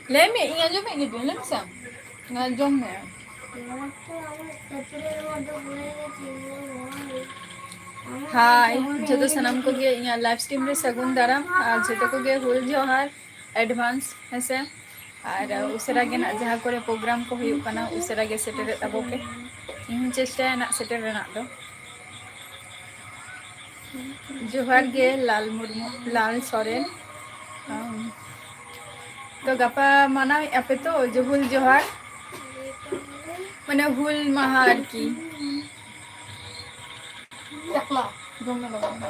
Let me ingat jom ingat jom let me sam. Ngal jom me. हाय जो सनम को गे इया live stream रे सगुन दाराम जो को गे हुल जोहार एडवांस हेसे और उसरा गे ना जहां करे प्रोग्राम को हुयु कना उसरा गे सेटर ताबो पे इन चेष्टा ना सेटर रेना दो जोहार गे लाल मुर्मू लाल सोरेन तो गपा माना आपे तो जो हुल जोहार माने हुल महार की yakla gomna lagana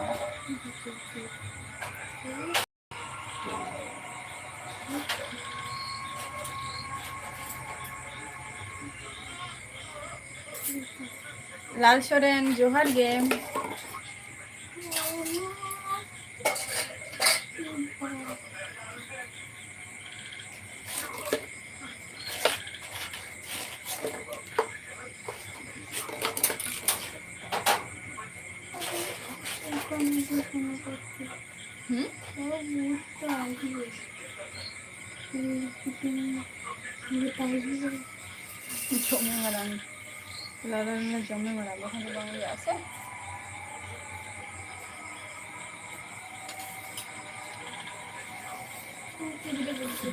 लाल सोरेन जोहार गे Jomnya marang, lalu jomnya marang, bahkan bang biasa.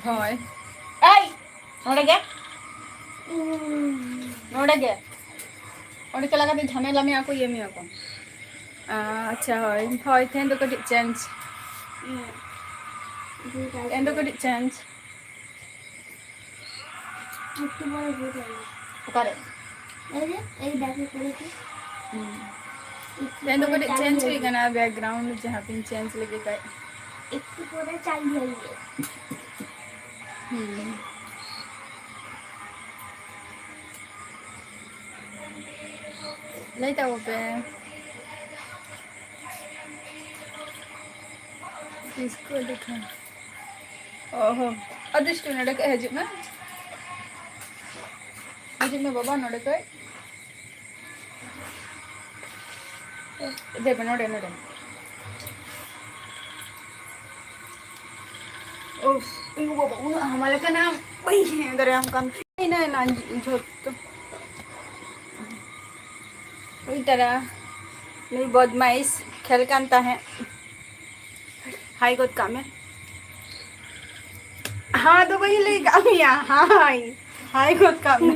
Hai, ay, nora gak? Nora gak? Orang kalau kata झमेला में aku ये में aku. अच्छा है, hai, थें तो कभी change. End तो कभी change. Okare. Then तो कभी change हुई करना background जहाँ पे change लगे का. एक तो पूरा चाहिए ये. Lấy tao về. इसको देखा. ओहो, अदिष्ट नड़क है जो ना. मुझे में बाबा नड़क है. देखो नड़े नड़े. उफ, इनको बाबा उन हमारे का नाम वही है इधर हम काम नहीं ना ना जो तो वही तरह नहीं बदमाश खेल कांता है हाई गोद काम है हाँ तो वही ले काम है हाई हाई गोद काम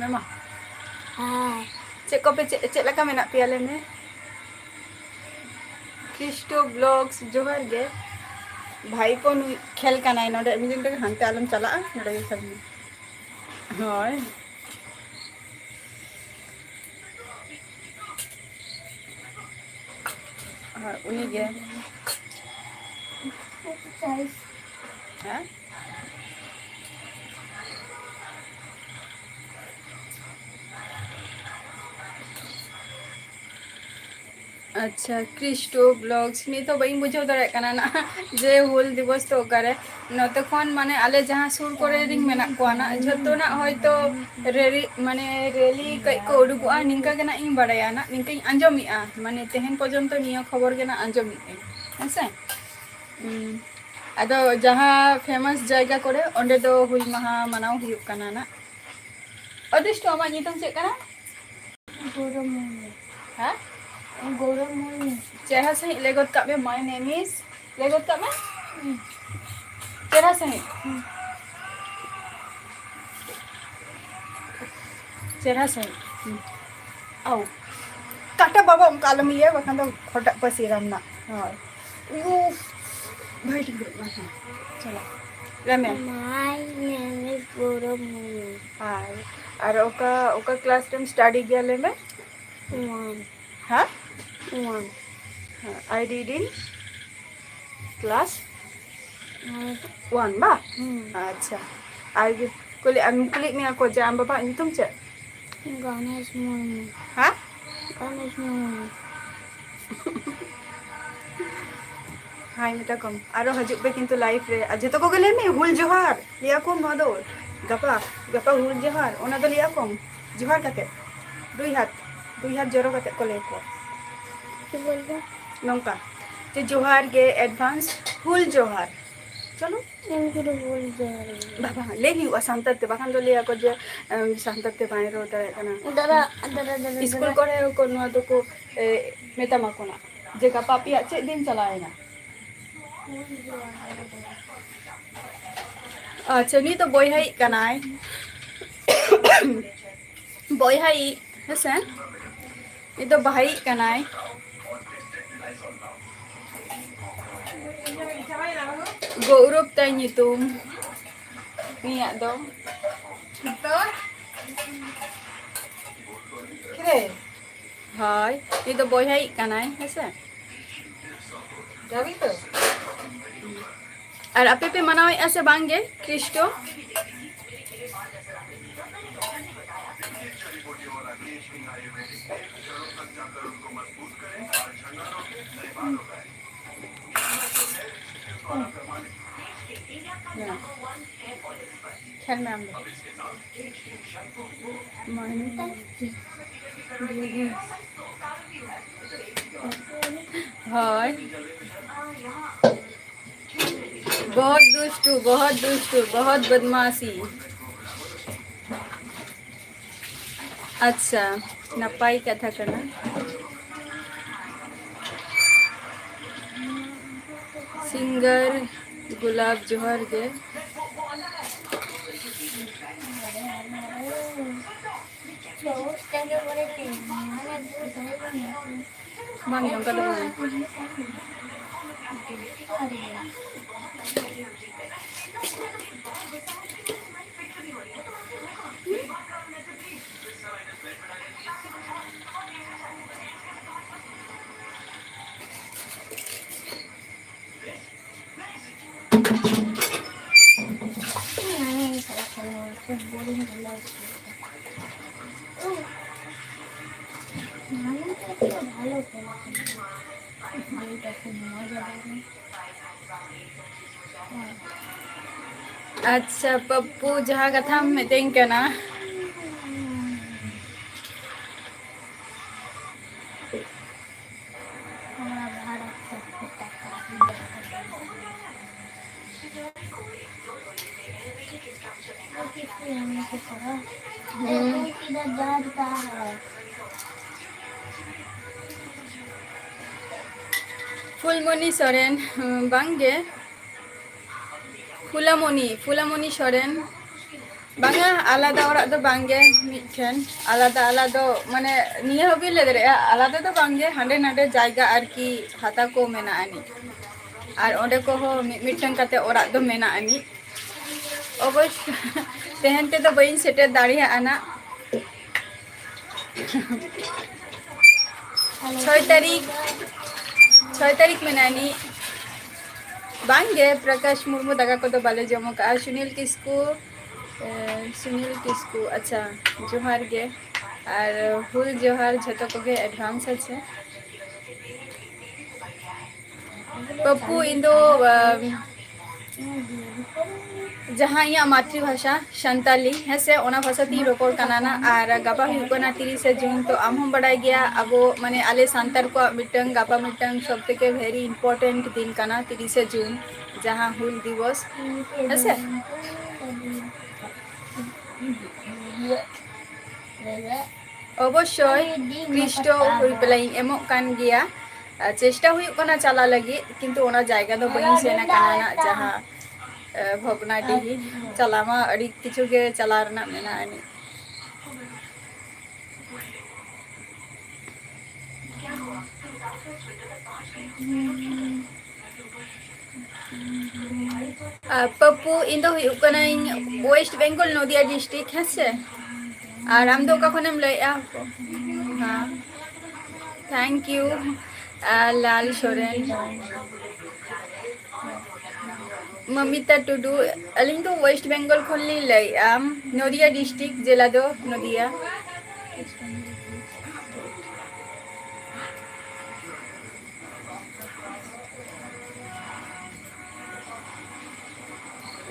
है माँ हाँ चेक को पे चेक लगा मैं ना पियाले में क्रिस्टो ब्लॉग्स जो हर गए भाई को खेल का नहीं नोडे मिजिंग तक हंते आलम चला नोडे ये सब में हाँ हाँ उन्हीं गए हाँ अच्छा क्रिस्टो ब्लॉग्स नहीं तो भाई मुझे उधर करना ना जे हुल दिवस तो करे नते खन माने आले जहां सुर करे रिंग मेना को ना जतो ना होयतो रेली माने रेली कई को उडुगुआ निंका के ना इन बड़ाया ना निंका आंजमिया माने तेहन पर्यंत निया खबर के ना आंजमि हेसे आदो जहां फेमस जगह करे ओंडे दो हुल महा मनाव हुयु कना ना अदिष्ट अमा नितम चेक कना गौरव हां गौरव चेहरा सही लेगोत का में माय नेम इज लेगोत का में चेहरा सही चेहरा सही आओ काटा बाबा हम कालम ये बखान तो खोटा पसीराम ना हां भाई ठीक है चलो रमे माय नेम इज गौरव हाय और ओका क्लास टाइम स्टडी गया ले में 1 हाँ 1 I did in class 1 ba अच्छा I kulit ni aku jam bapak ni tu macam Ganesh Murmu हाँ Ganesh Murmu हाय मिटा कम आरो हजू पे किंतु लाइफ रे आज तो को गले में हुल जोहार लिया को मदो गपा हुल जोहार ओना तो लिया को जोहार काते दुई हाथ जोरो काते को ले को बोलबो नंका जे जोहार गे एडवांस हुल जोहार चलो बाबा ले हुआ सांतर ते बाखान दो लिया को जे सांतर ते बाय रो दारे कना स्कूल करे को नो दो को मेता मा कोना जे का पापिया चे दिन चलाएना अच्छा नी तो बोय हाई कनाय बोय हाई हसे नी तो भाई कनाय गौरव tay nyutum niya do तो किरे hai ni to boy hai kanai hase जाबी तो ar ape pe manawi ase bangge Kristo na khel me amde mani hai बहुत दुष्टू बहुत बदमाशी अच्छा नपाई कथा करना सिंगर गुलाब जोहर के मांगे उनका तो अच्छा पप्पू जहाँ कथा में देंगे ना फुलमणि सोरेन बांगे फुलामणि सोरेन बांगा आलादा और दो बांगे मिठन आलादा आलादा माने निया हबी ले दरे आलादा दो बांगे हांडे नांडे जायगा आरकी हाता को मेना आनी आर ओंडे को हो मिठन काते ओरा दो मेना आनी अवश्य तेहन ते तो बइन सेटे दाड़िया आना 6 तारीख में नानी बांगे प्रकाश मुर्मू दागा को तो बाले जमो का सुनील किस्कू अच्छा जोहार गे और हुल जोहार झतो को गे एडवांस আছে पप्पू इंदो जहाँ यहाँ मातृभाषा संताली है से ओना भाषा ती रोपड़ कनाना और गापा हुकना 30 जून तो आम हम बड़ा गया अब माने आले सांतार को मिटंग गापा मिटंग सब থেকে वेरी इम्पोर्टेंट दिन कना 30 जून जहाँ हुल दिवस है से अवश्य ख्रीष्ट रिप्लाई एमो कान गया चेष्टा हुई कना चला लगी किंतु ओना जायगा दो बनी सेना कनाना जहाँ भोगनाडी चलामा अड़ी किछु के चला रना मेना आनी पप्पू इंदो हुई कना वेस्ट बेंगल नदिया डिस्ट्रिक्ट है से और हम दो कखनेम लइया हाँ थैंक यू लाल सोरेन ममिता टुडू अलिंग तो वेस्ट बेंगल खुली लइया नदिया डिस्ट्रिक्ट जिला दो नदिया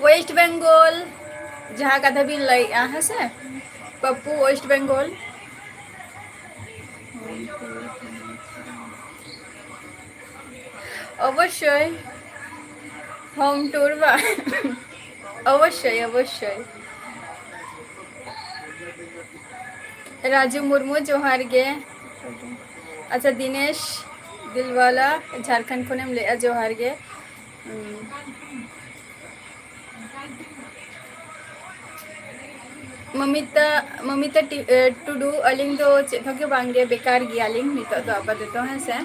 वेस्ट बेंगल जहाँ कथा भी लइया है से पप्पू वेस्ट बेंगल अवश्य হোম ট্যুর বা অবশ্যই অবশ্যই। রাজু মুর্মু জোহার গে। আচ্ছা দিনেশ দিলওয়ালা ঝাড়খণ্ড খনেম লেয়া জোহার গে। ममिता ममिता टुडू अलिंग दो चेथोगे बांगे बेकार गियालिंग नितो दो आपाततो हैं से।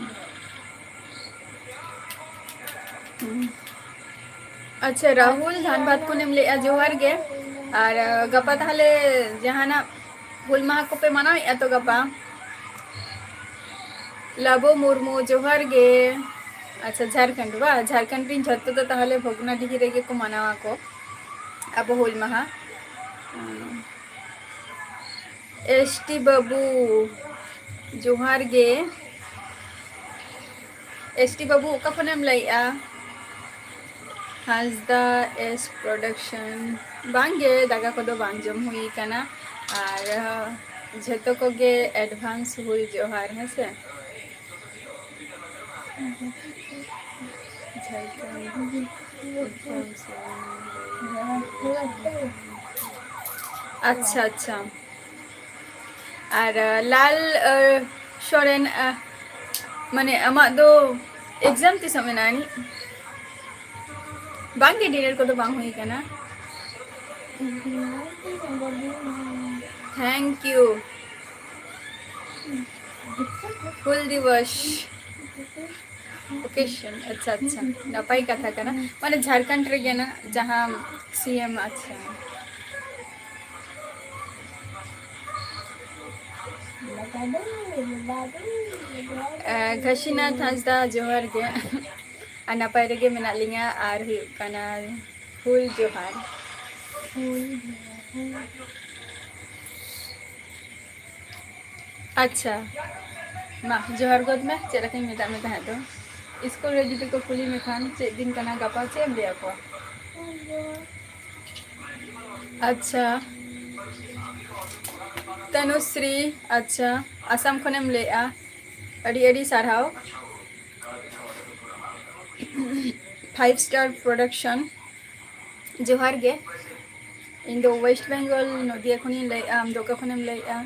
अच्छा राहुल धनबाद को नेम लेया जोहार गे। और गपा ताहले जहाना हुल माहा को पे मनाओ या तो गपा लाबो मुर्मू जोहार गे। अच्छा झारखंड बा झारखंड रिन झत्तो तो ताहले भोगनाडीही रेगे को मनावा को अब हुल माहा। एसटी बाबू जोहार गे। एसटी बाबू ओका खनेम लइया हाजदा एस प्रोडक्शन बांगे दागा को दो बांग जम हुई कना और झतो को गे एडवांस हुई जोहार है से। अच्छा अच्छा और लाल सोरेन माने अमा दो एग्जाम ती समय नानी बांगे डिनर को तो बांग हुई कना। थैंक यू हुल दिवस ओकेशन। अच्छा अच्छा नपाई कथा कना माने झारखंड रे गे ना जहाँ सीएम। अच्छा घसीनाथ हांसदा जोहार गे और नपाई रे गे मेना लिंगा और हुई कना हुल जोहार। अच्छा मा जोहार गोद में चेक रखें मेता में तहाँ तो स्कूल रे जुदी को कुली में खान चेक दिन कना गपा चेक दिया को। अच्छा तनुश्री अच्छा असम खनेम लेआ अड़ी अड़ी सारहाव 5 स्टार प्रोडक्शन जोहार गे। इन दो वेस्ट बेंगल नदिया खनी लेआ आम दोका खनेम लेआ।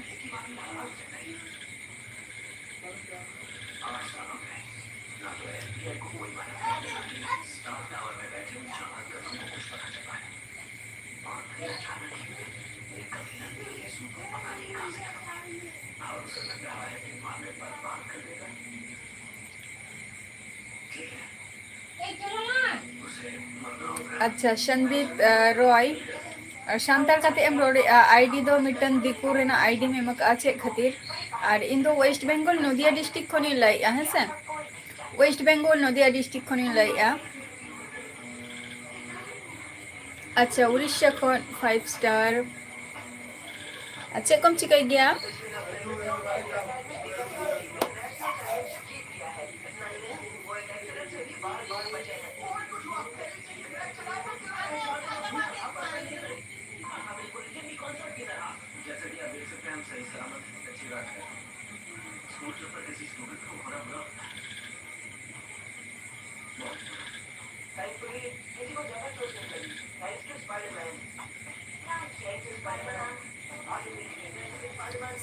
अच्छा संदीप रॉय शांतार काते एम रोड आईडी दो मिटन दिकू रेना आईडी में मक आचे खातिर और इन दो वेस्ट बेंगल नदिया डिस्ट्रिक्ट खनी लाइया है से वेस्ट बेंगल नदिया डिस्ट्रिक्ट खनी लाइया। अच्छा उड़ीसा खन 5 स्टार अच्छा कम चिकाई गया।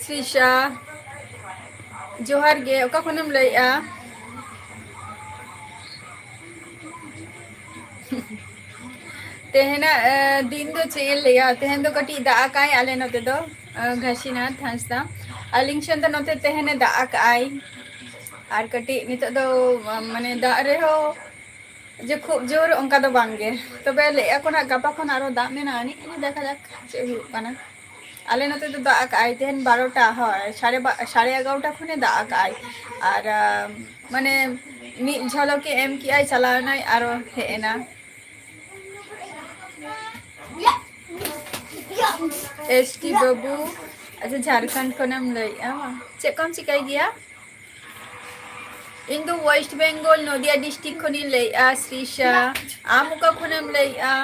श्रीशा जोहार गे ओका खनम लइया तेहना दिन दो चेल लिया तेहन दो कटी दाग काय आले नते दो घसीनाथ हांसदा अलिंग शन दो नते तेहने दाग आय और कटी नितो दो माने दा रे हो जे खूब जोर उनका दो बांगे तबे लेया कोना गपा खन आरो दा मेना आनी देखा जाक चे हुई काना आले नते तो दाग आय तेहन 12टा হয় 11:30 खने दाग आय और माने मी झलके एम की आय चलाना आरो हेना एसटी बाबू। अच्छा झारखंड को नाम लइया चे कौन चिकाई गया इंदु वेस्ट बेंगल नदिया डिस्ट्रिक्ट खनी लइया श्रीशा आम का खनम लइया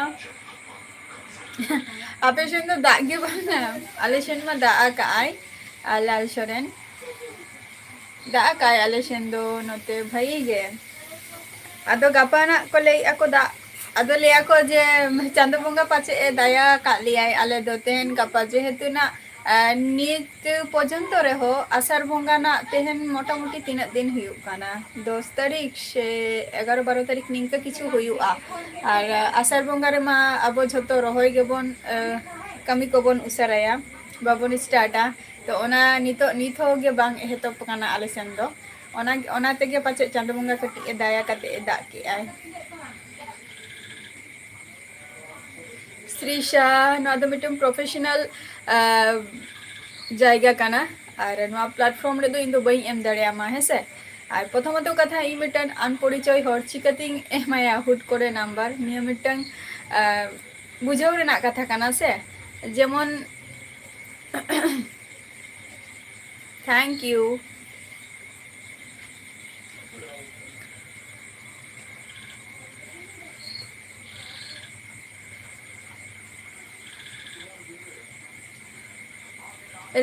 आपे शन तो दाग गे बाना आले शन मा दाग आय लाल सोरेन दाग आय आले शन दो नते भाई गे आदो गापाना को लइया को दा ᱟᱫᱚ ᱞᱟᱹᱭᱟ ᱠᱚ ᱡᱮ ᱪᱟᱸᱫᱳ ᱵᱚᱸᱜᱟ ᱯᱟᱪᱮ ᱮ ᱫᱟᱭᱟ ᱟᱠᱟᱫ ᱞᱮᱭᱟᱭ ᱟᱞᱮ ᱫᱚ ᱛᱮᱦᱮᱧ ᱜᱟᱯᱟ ᱡᱮᱦᱮᱛᱩ ᱱᱟᱜ ᱱᱤᱛ ᱯᱚᱨᱡᱚᱱᱛᱚ ᱨᱮᱦᱚᱸ ᱟᱥᱟᱲ ᱵᱚᱸᱜᱟ ᱱᱟᱜ ᱛᱮᱦᱮᱧ ᱢᱚᱴᱟᱢᱩᱴᱤ ᱛᱤᱱᱟᱹᱜ ᱫᱤᱱ ᱦᱩᱭᱩᱜ ᱠᱟᱱᱟ 10 ᱛᱟᱹᱨᱤᱠᱷ ᱥᱮ 11-12 ᱛᱟᱹᱨᱤᱠᱷ ᱱᱤᱝᱠᱟᱹ ᱠᱤᱪᱷᱩ ᱦᱩᱭᱩᱜᱼᱟ ᱟᱨ ᱟᱥᱟᱲ ᱵᱚᱸᱜᱟ ᱨᱮᱢᱟ ᱟᱵᱚ ᱡᱷᱚᱛᱚ ᱨᱚᱦᱚᱭ ᱜᱮᱵᱚᱱ ᱠᱟᱹᱢᱤ ᱠᱚᱵᱚᱱ ᱩᱥᱟᱹᱨᱟᱭᱟ ᱵᱟᱵᱚᱱ ᱥᱴᱟᱨᱴᱟ ᱛᱚ ᱚᱱᱟ ᱱᱤᱛ ᱦᱚᱸ ᱜᱮ ᱵᱟᱝ ᱮᱦᱚᱵ ᱠᱟᱱᱟ ᱟᱞᱮ ᱥᱮᱱ ᱫᱚ ᱚᱱᱟ ᱛᱮᱜᱮ ᱯᱟᱪᱮᱫ ᱪᱟᱸᱫᱳ ᱵᱚᱸᱜᱟ ᱠᱟᱹᱴᱤᱡ ᱮ ᱫᱟᱭᱟ ᱠᱟᱛᱮ ᱮ ᱫᱟᱜ ᱠᱮᱜᱼᱟᱭ ᱥᱨᱤᱥᱟ ᱱᱚᱣᱟ ᱫᱚ ᱢᱤᱫᱴᱟᱝ ᱯᱨᱚᱯᱷᱮᱥᱚᱱᱟᱞ ᱡᱟᱭᱜᱟ ᱠᱟᱱᱟ ᱟᱨ ᱱᱚᱣᱟ ᱯᱞᱟᱴᱯᱷᱚᱨᱢ ᱨᱮᱫᱚ ᱤᱧ ᱫᱚ ᱵᱟᱹᱧ ᱮᱢ ᱫᱟᱲᱮᱭᱟᱢᱟ ᱦᱮᱸᱥᱮ ᱟᱨ ᱯᱨᱚᱛᱷᱚᱢᱚᱛᱚ ᱠᱟᱛᱷᱟ ᱤᱧ ᱢᱤᱫᱴᱟᱝ ᱟᱱᱯᱚᱨᱤᱪᱚᱭ ᱦᱚᱲ ᱪᱤᱠᱟᱹᱛᱤᱧ ᱮᱢᱟᱭᱟ ᱦᱩᱴ ᱠᱚᱨᱮ ᱱᱟᱢᱵᱟᱨ ᱱᱤᱭᱟᱹ ᱢᱤᱫᱴᱟᱝ ᱵᱩᱡᱷᱟᱹᱣ ᱨᱮᱱᱟᱜ ᱠᱟᱛᱷᱟ ᱠᱟᱱᱟ ᱥᱮ ᱡᱮᱢᱚᱱ ᱛᱷᱮᱝᱠ ᱤᱭᱩ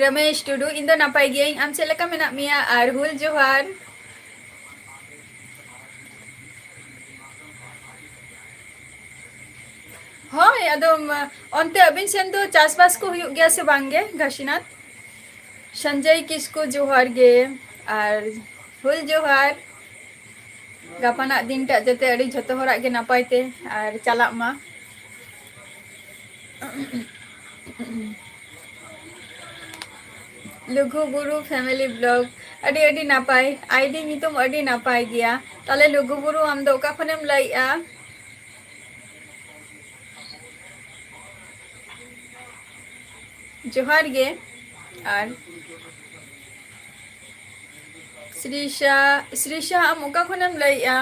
रमेश टुडू इन दो नापाई गियाई आम चेक लेका मेना मिया आर हुल जोहार ᱦᱳᱭ ᱟᱫᱚ ᱚᱱᱛᱮ ᱟᱹᱵᱤᱱ ᱥᱮᱱ ᱫᱚ ᱪᱟᱥᱵᱟᱥ ᱠᱚ ᱦᱩᱭᱩᱜ ᱜᱮᱭᱟ ᱥᱮ ᱵᱟᱝᱜᱮ ᱜᱷᱟᱥᱤᱱᱟᱛ ᱥᱚᱧᱡᱚᱭ ᱠᱤᱥᱠᱩ ᱡᱚᱦᱟᱨ ᱜᱮ ᱟᱨ ᱦᱩᱞ ᱡᱚᱦᱟᱨ ᱜᱟᱯᱟᱱᱟᱜ ᱫᱤᱱᱴᱟᱜ ᱡᱟᱛᱮ ᱟᱹᱰᱤ ᱡᱷᱚᱛᱚ ᱦᱚᱲᱟᱜ ᱜᱮ ᱱᱟᱯᱟᱭ ᱛᱮ ᱟᱨ ᱪᱟᱞᱟᱜ ᱢᱟ ᱞᱩᱜᱩ ᱵᱩᱨᱩ ᱯᱷᱮᱢᱮᱞᱤ ᱵᱞᱚᱜ ᱟᱹᱰᱤ ᱟᱹᱰᱤ ᱱᱟᱯᱟᱭ ᱟᱭᱰᱤ ᱧᱩᱛᱩᱢ ᱟᱹᱰᱤ ᱱᱟᱯᱟᱭ ᱜᱮᱭᱟ ᱛᱟᱦᱞᱮ ᱞᱩᱜᱩ ᱵᱩᱨᱩ ᱟᱢ ᱫᱚ ᱚᱠᱟ ᱠᱷᱚᱱᱮᱢ ᱞᱟᱹᱭᱮᱜᱼᱟ जोहार गे और श्रीषा आम ओका खनेम लइया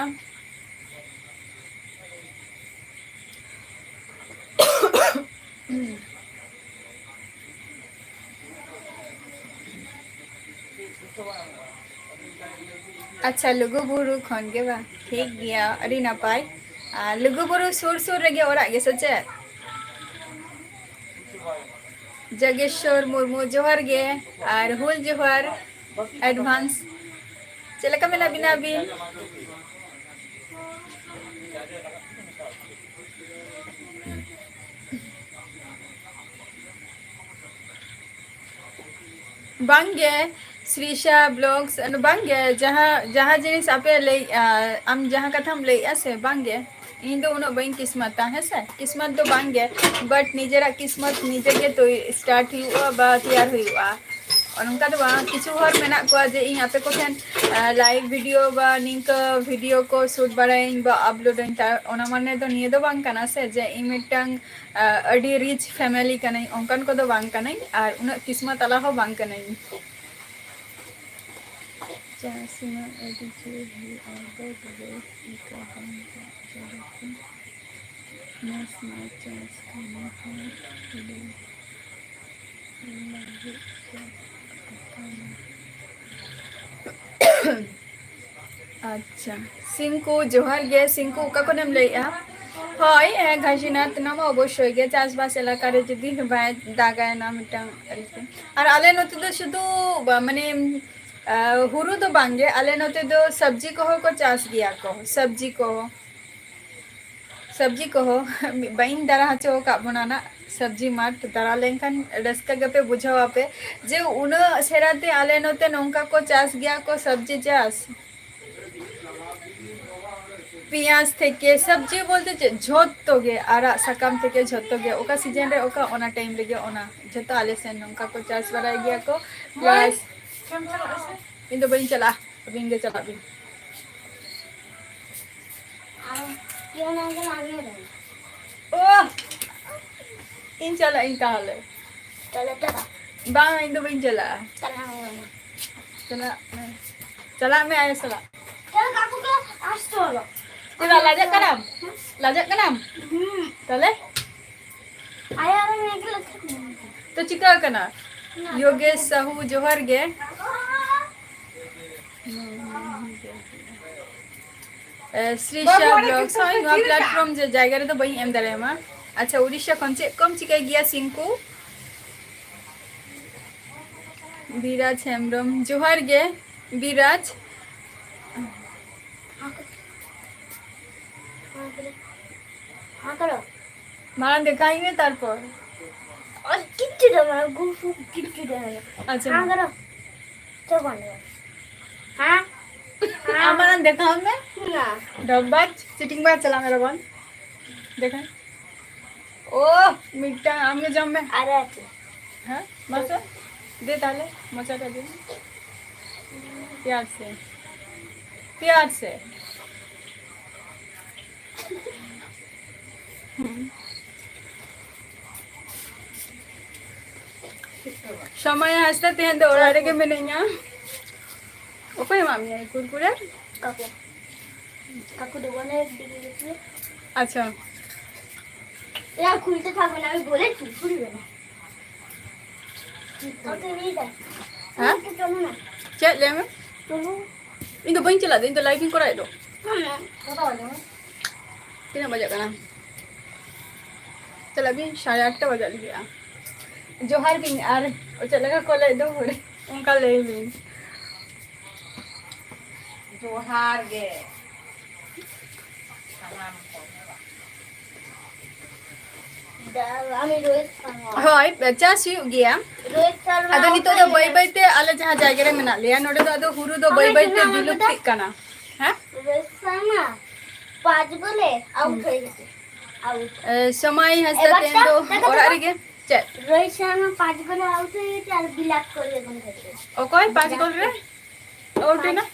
अच्छा लुगु बुरु खन गे बा ठीक गया अड़ी नापाय लुगु बुरु सुर सुर रेगे ओरा गे सचे जगेश्वर मुर्मू जोहार गे और हुल जोहार एडवांस चलेका मेना बिना बिन बांगे श्रीषा ब्लॉग्स बांगे जहाँ जिनिस आपे ले आम जहाँ कथाम ले से बांगे इन दो उन बई किस्मत है से किस्मत दो बांगे बट निजेरा किस्मत निजे के तो स्टार्ट हुआ बा तैयार हुआ और उनका तो किछु हर मेना को जे इन आपे को ठेन लाइव वीडियो बा निंक वीडियो को शूट बड़ाइन बा अपलोड इन ता ओना माने दो निये दो बांग कना से जे इन मिटंग अडी रिच फैमिली कनै ओंकन को दो बांग कनै और उन किस्मत अला हो बांग कनै Jasima edited the other way Mas Machas अच्छा सिंकू जोहार गे सिंकू का कोनेम लइया হয় ঘাসিনাথ নামা অবশ্যই গে চাষবাস এলাকার যদি দাগায় না মিটাং আর আলে নতে তো শুধু মানে हुरु तो बांगे आले नोते दो सब्जी को चास गया को सब्जी को बाइन दारा हचो का बनाना सब्जी मार्ट दारा लेंखन रस्का गपे बुझावा पे जे उन सेराते आले नोते नोंका को चास गया को सब्जी चास पियाज থেকে सब्जी बोलते झोतो गे आरा सकाम থেকে झोतो गे ओका सीजन रे ओका ओना टाइम रे गे ओना झोतो आले से नोंका को चास बराय गया को प्लस इन दो बइन चला अबिन गे चला बिन ओ इन चला इन ताले बा इन दो बइन चला चला मैं आया चला Tidak lajak kanam tale ayah orang yang तो चिका कना योगेश साहू जोहर गे श्रीषा ब्लॉग्स हाँ इन प्लेटफॉर्म जे जायगा रे तो बई एम दारे मा अच्छा उड़ीसा खन चे कम चिका गया सिंकू विराज हेम्ब्रम जोहर गे विराज हाँ करो मारा दिखाएंगे तारपर और किच्चू दो मैं गुफु किच्चू दो अच्छा हाँ करो तो कौन है हाँ हमारा दिखाओ मैं ना डब्बा सिटिंग बार चला मेरा बन देखा ओह मिट्टा आमने जम में अरे अच्छा हाँ मसा दे ताले मचा का दे प्यार से समय हंसते तेहन तो ओरारे के मिलेंगे ओके मामी है कुरकुरे काकू काकू दो ने दिए अच्छा यार खुलते থাকবে না আমি বলে তুই খুলবে না ওকে নিয়ে যা हाँ তো চলো না चल ले में চলো इन तो बंच चला दे इन तो लाइटिंग कराए दो না কথা বলো कितना बजे का ना चल अभी 8:30 बजा लिया जोहार भी यार और चलेगा कॉलेज दो बोले उनका ले भी जोहार गे আমি রোহিত শর্মা हाय बच्चा सी गया রোহিত শর্মা अदो नितो दो बाई बाई ते आले जहां जायगा रे मेना लिया नोडे दो अदो हुरु दो बाई बाई ते विलुप्ति काना हैं রোহিত শর্মা 5 বলে আউট হয়ে গেছে আউট समय हंसते तेन दो और आरे के चल রোহিত শর্মা 5 বলে আউট হয়ে গেছে আর বিলাপ করে এখন থেকে ओ कोई 5 गोल रे और ना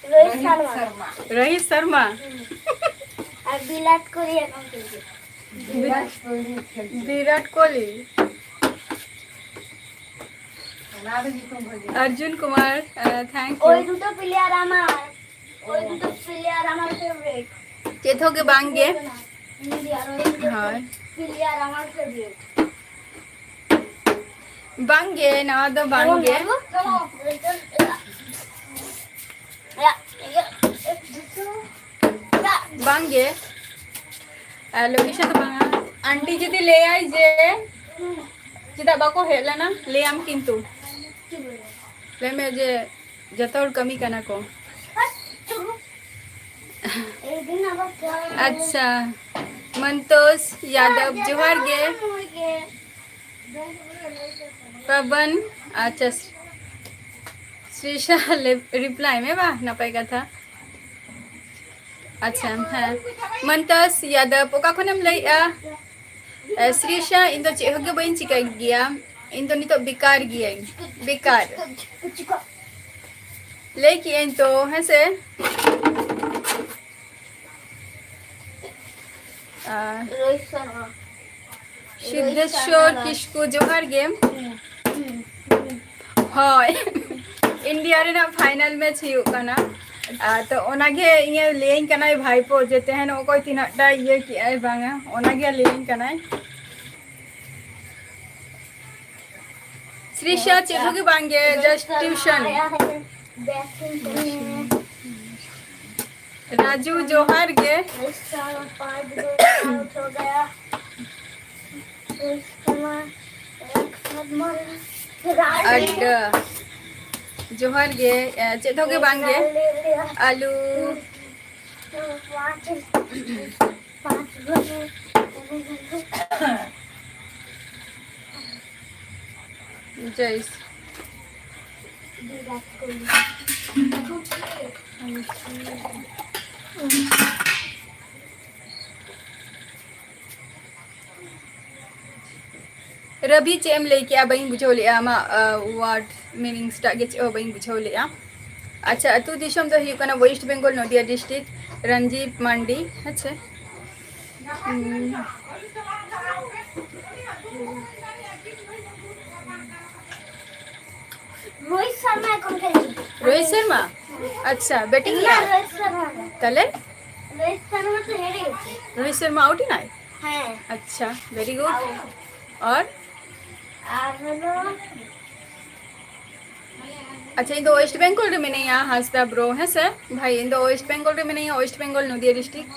রোহিত শর্মা शर्मा रही शर्मा আর বিলাপ করে এখন থেকে विराट कोहली खेलते विराट कोहली ना भी तुम भजे अर्जुन कुमार थैंक ওই यू দুটো প্লেয়ার আমার ওই দুটো প্লেয়ার আমার ফেভারিট चेथो के बांगे ইন্ডিয়ার ওই দুটো हाँ প্লেয়ার আমার ফেভারিট बांगे ना दो बांगे बांगे लोकेशन तो बांगा आंटी जदी ले आई जे चिदा बाको हेला ना ले आम किंतु ले में जे जतोर कमी कना को अच्छा मंतोष यादव जोहार गे पवन अच्छा श्रीशा रिप्लाई में वाह ना पाएगा था अच्छा हाँ मंतोष यादव ओका खनम लई श्रीशा इन तो चेह के बइन चिका गया इन तो नहीं तो बेकार गया बेकार लेकिन तो है से रोहित शर्मा सिद्धेश्वर किसको जोहार गेम হয় इंडिया रे ना फाइनल मैच हुई कना तो ओनागे इये लेइन कनाय भाईपो जे तेहन ओकोय तिनाटा ये कि आय बांगा ओनागे लेइन कनाय श्रीशा चेथुगे बांगे जस्ट ट्यूशन राजू जोहार गे अड्डा जोहार गे चेथुगे बांगे आलू जयस रवि चेम लेके आ बइन बुझो ले आमा वर्ड मीनिंग स्टागे चे बइन बुझो ले आ अच्छा अतु दिशम तो हिकना वेस्ट बेंगल नदिया डिस्ट्रिक्ट रंजीत मांडी अच्छा रोहित शर्मा এখন খেলছে रोहित शर्मा अच्छा बैटिंग না किया রোহিত শর্মা तले রোহিত শর্মা তো হেরে গেছে रोहित शर्मा आउट ही ना है? হ্যাঁ अच्छा वेरी गुड और আর হলো अच्छा इन वेस्ट बेंगल रे मैंने यहाँ हंसता ब्रो है सर भाई इन वेस्ट बेंगल रे मैंने यहाँ वेस्ट बेंगल नदिया डिस्ट्रिक्ट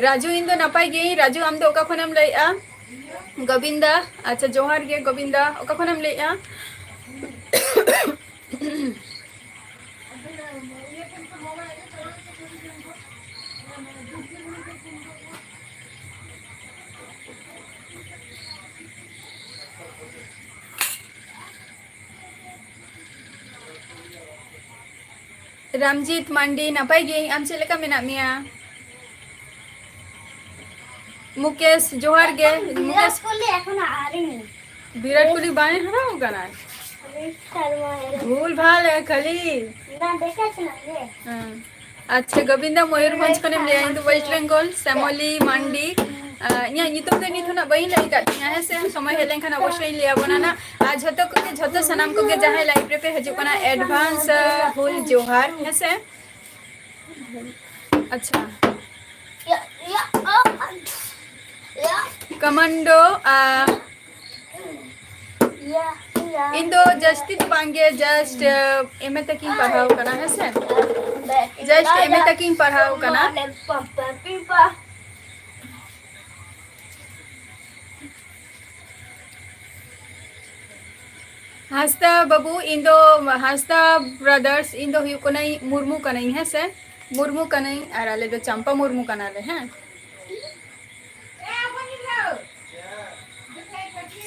राजू इन नपाई गई राजू आम दो ओका खनम लइआ गोविंदा अच्छा जोहार गे गोविंदा ओका खनम लइआ रामजीत मांडी नापाय गे आम चेक लेका मेना मिया मुकेश जोहार गे मुकेश বিরাট কোহলি এখন হারেনি विराट कोहली बाएं हराओ कना রোহিত শর্মা হেরে भूल भाल है खाली না দেখেছিলাম রে हाँ। अच्छा गोविंदा मयूरभंज खने ले आई तो वेस्ट बेंगल सैमोली मांडी इया नितम दे निथुना बई लाई का तिया है से समय हेलें खान अवश्य ले आबोना ना आज झतो को के झतो सनाम को के जहां लाइब्रेरी पे हजू कना एडवांस हुल जोहार है से अच्छा या या या कमांडो या या इंदो जस्ती तो बांगे जस्ट एमए तक ही पढ़ाओ कना है से जस्ट एमए तक ही पढ़ाओ कना पापा पीपा हास्ता बाबू इंदो हास्ता ब्रदर्स इंदो हुई कनाई मुर्मू कनाई है से मुर्मू कनाई और आले दो चंपा मुर्मू कनाले हैं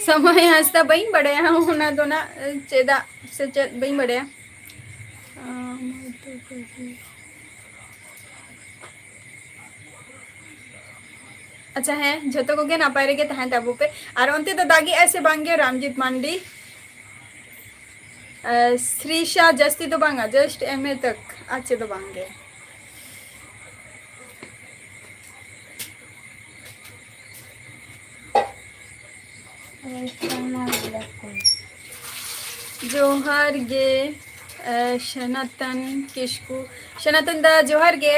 समय हास्ता बई बड़े हैं होना दो ना चेदा से चेद बई बड़े अच्छा है झतो को के ना पाए गे तहां ताबू पे और अंते तो दागी ऐसे बांगे रामजीत मांडी श्रीशा जस्ती तो बांगा जस्ट एमए तक अच्छे तो बांगे जोहार गे सनातन किसकु सनातन दा जोहार गे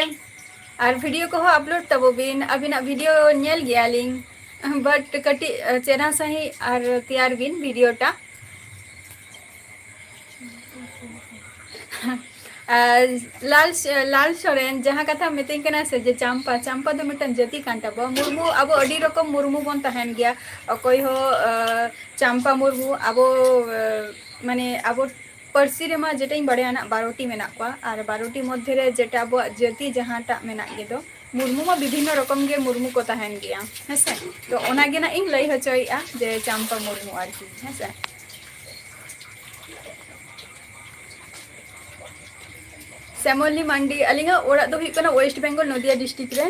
और वीडियो को अपलोड तबो बिन अबिना वीडियो नेल गया लिंग बट कटी चेना सही और तैयार बिन वीडियोटा लाल लाल सोरेन जहाँ कथा मितिंग कना से जे चंपा चंपा दो मिटन जति कांटा बो मुर्मू अब अडी रकम मुर्मू बन तहन गया अकोय हो चंपा मुर्मू अब माने अब पर्सी रे मा जेटाई बड़े ना 12टी मेना को और 12टी मध्य रे जेटा अब जति जहाँटा मेना गे दो मुर्मू मा विभिन्न रकम गे मुर्मू को तहन गया हेसे तो ओना गे ना इन लई हचोइया जे चंपा मुर्मू आरकी हेसे सैमोली मांडी अलिंगा ओड़ा दो हुई कना वेस्ट बेंगल नदिया डिस्ट्रिक्ट रे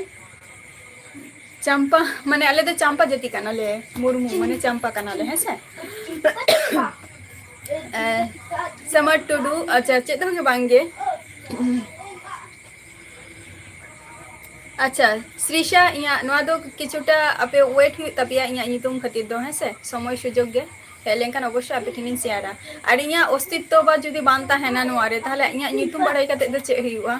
चंपा माने आले दो चंपा जति कना ले मुर्मू माने चंपा कना ले हेसे समर टुडू अच्छा चेत होंगे बांगे अच्छा श्रीशा इया नवा दो किछुटा आपे वेट हुई तबिया इया नितुम खातिर दो हेसे समय सुजोग गे हेलेंकन अवश्य आपे ठिनिन शेयरा और इया अस्तित्व बा जुदी बांता है ना नवारे ताहले इया नितुम बड़ाई कते दो चे हुआ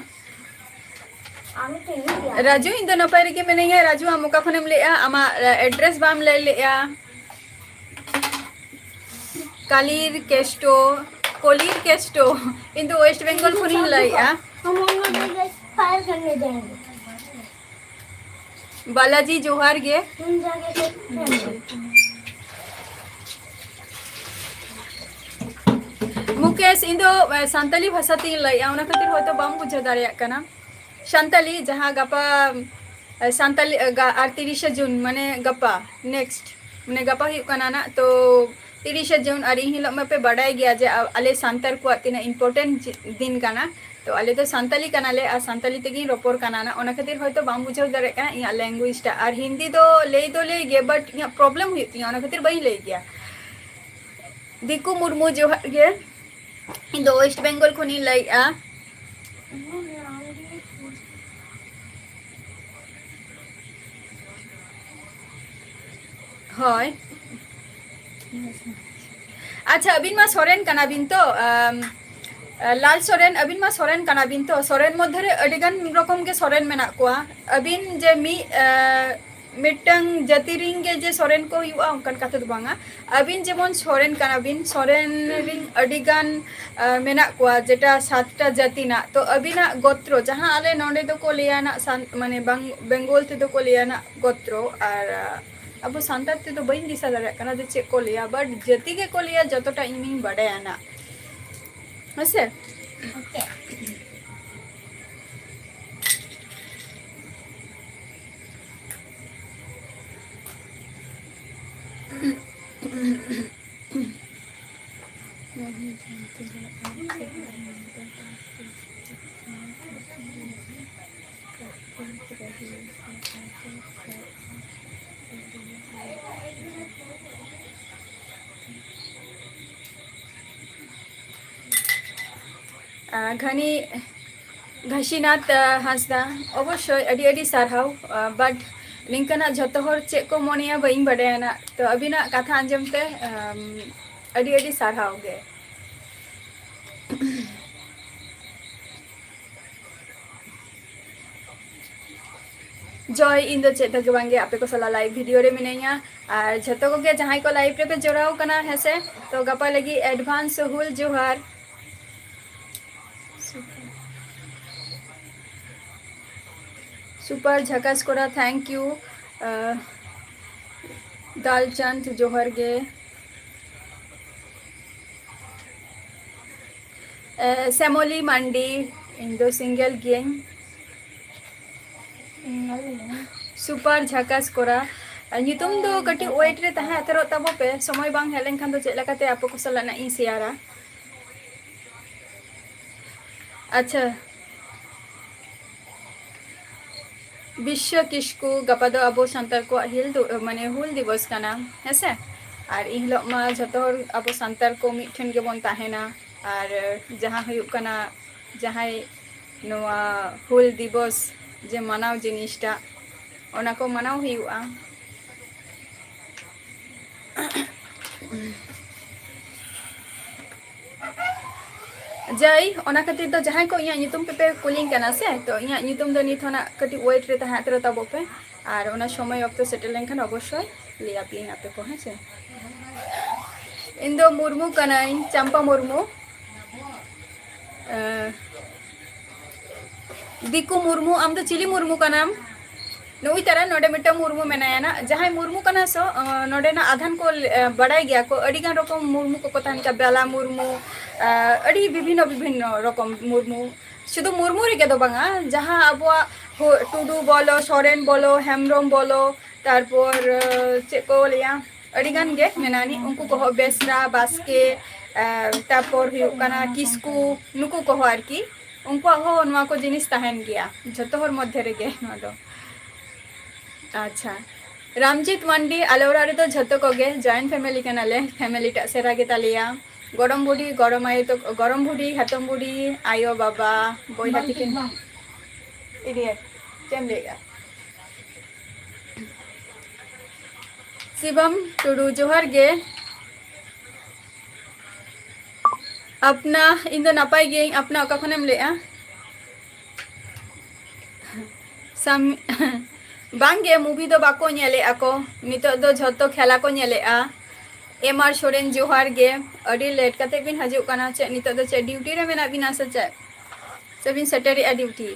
राजू इन दो नपाय रे के मेनेंगे राजू हम ओका खनेम लेया आमा एड्रेस बाम ले लेया कालीर केस्टो कोलीर केस्टो इन दो वेस्ट बेंगल खुनी लइया हम लोग फायर करने जाएंगे बालाजी जोहार गे हम जाके मुकेश इन दो संताली भाषा तीन लइया उना खातिर होतो बाम बुझा दाड़िया कना संताली जहां गपा संताली और 30 जून माने गपा नेक्स्ट माने गपा हुई कना ना तो 30 जून और इन हिलो में पे बढ़ाई गया जे आले सांतार को तीना इंपोर्टेंट दिन कना तो आले तो संताली कना ले आ संताली तेगी रोपोर कना ना ओना खातिर होतो बाम बुझा दाड़े कना इया लैंग्वेज टा और हिंदी तो ले गे बट इया प्रॉब्लम हुई तिया ओना खातिर बई ले गया दिकू मुर्मू जोहार गे इन दो वेस्ट बेंगल खुनी लइया হয় अच्छा अबिन मा सोरेन कना बिन तो लाल सोरेन अबिन मा सोरेन कना बिन तो सोरेन मध्य रे अडिगन रकम के सोरेन मेना कोआ अबिन जे मी मिटंग जतिरिंग के जे सोरेन को हुआ उनकन कथा दो बांगा अबिन जेमन सोरेन कना बिन सोरेन रिंग अडिगन मेना कोआ जेटा 7टा जाति ना तो अबिना गोत्रो जहां आले नोंडे दो को लिया ना माने बेंगल ते दो को लिया ना गोत्रो और अब सांतार ते तो बई दिशा दाड़ा कना जे चेक को लिया बट जति के को लिया जतोटा इमिंग बड़े ना हसे ओके घनी घासीनाथ हांसदा अवश्य अडी अडी सारहाव बाट निंकना झतो हर चेक को मोनिया बइन बड़ायना तो अबिना कथा आंजमते अडी अडी सारहाव गे जॉय इन दो चेक के बांगे आपे को सला लाइव वीडियो रे मिनैया और झतो को के जहां को लाइव रे पे जोड़ाव कना हेसे तो गपा लगी एडवांस हुल जोहार सुपर झकास कोरा थैंक यू दालचंद जोहर गे सेमोली मंडी इंदो सिंगल गेम सुपर झकास कोरा नितुम दो कटी वेट रे तहा अतरो तबो पे समय बांग हेलेन खान दो चेलकाते आपो को सलाना इ शेयरा अच्छा विश्व किस्कु गपा दो अबो सांतार को हिल माने हुल दिवस काना हेसे और इहलो मा जतो अबो सांतार को मिठन के बन ताहेना और जहां हुयु काना जहां नोआ हुल दिवस जे मानाव जिनिसटा ओना को मानाव हुयुआ जय ओना खातिर तो जहां को इया नितुम पे कुलिंग काना से तो इया नितुम दो निथोना कटी वेट रे तहा तरो तबो पे और ओना समय वक्त सेटल लेनखान अवश्य लिया पिन आपे को हेसे इन दो मुर्मू कनाई चंपा मुर्मू दिकु मुर्मू आम तो चिली मुर्मू कनाम नुई तरह नोडे मिट्टा मुर्मू मेनाया ना जहां मुर्मू कना सो नोडे ना आधान को बड़ाई गया को अड़ी गान रकम मुर्मू को तान का बेला मुर्मू अड़ी विभिन्न विभिन्न रकम मुर्मू शुधु मुर्मू रे के दो बांगा जहां अबवा टुडू बोलो सोरेन बोलो हेमरम बोलो तारपर चे को लिया अड़ी गान गे मेनानी उनको को बेसरा बास्के तारपर हुयु कना किस्कू नुकु को आरकी उनको हो नवा को जिनिस ताहेन गया जतो हर मध्य रे गे न दो अच्छा रामजीत मंडी आलोरा रे तो झतो को गे जॉइंट फैमिली कनाले फैमिली टा सेरा गे तालिया गरम बुढ़ी गरम आयो तो गरम बुढ़ी हातम बुढ़ी आयो बाबा बोई हाथी के इडियट चेम लेगा शिवम टुडू जोहर गे अपना इन दो नपाई गे अपना ओका खनेम लेआ सम बांगे मूवी दो बाको नेले आको नितो दो झतो खेला को नेले आ एमआर सोरेन जोहार गे अडी लेट कते बिन हजू कना चे नितो दो चे ड्यूटी रे मेना बिना से चे सबिन सैटरडे आ ड्यूटी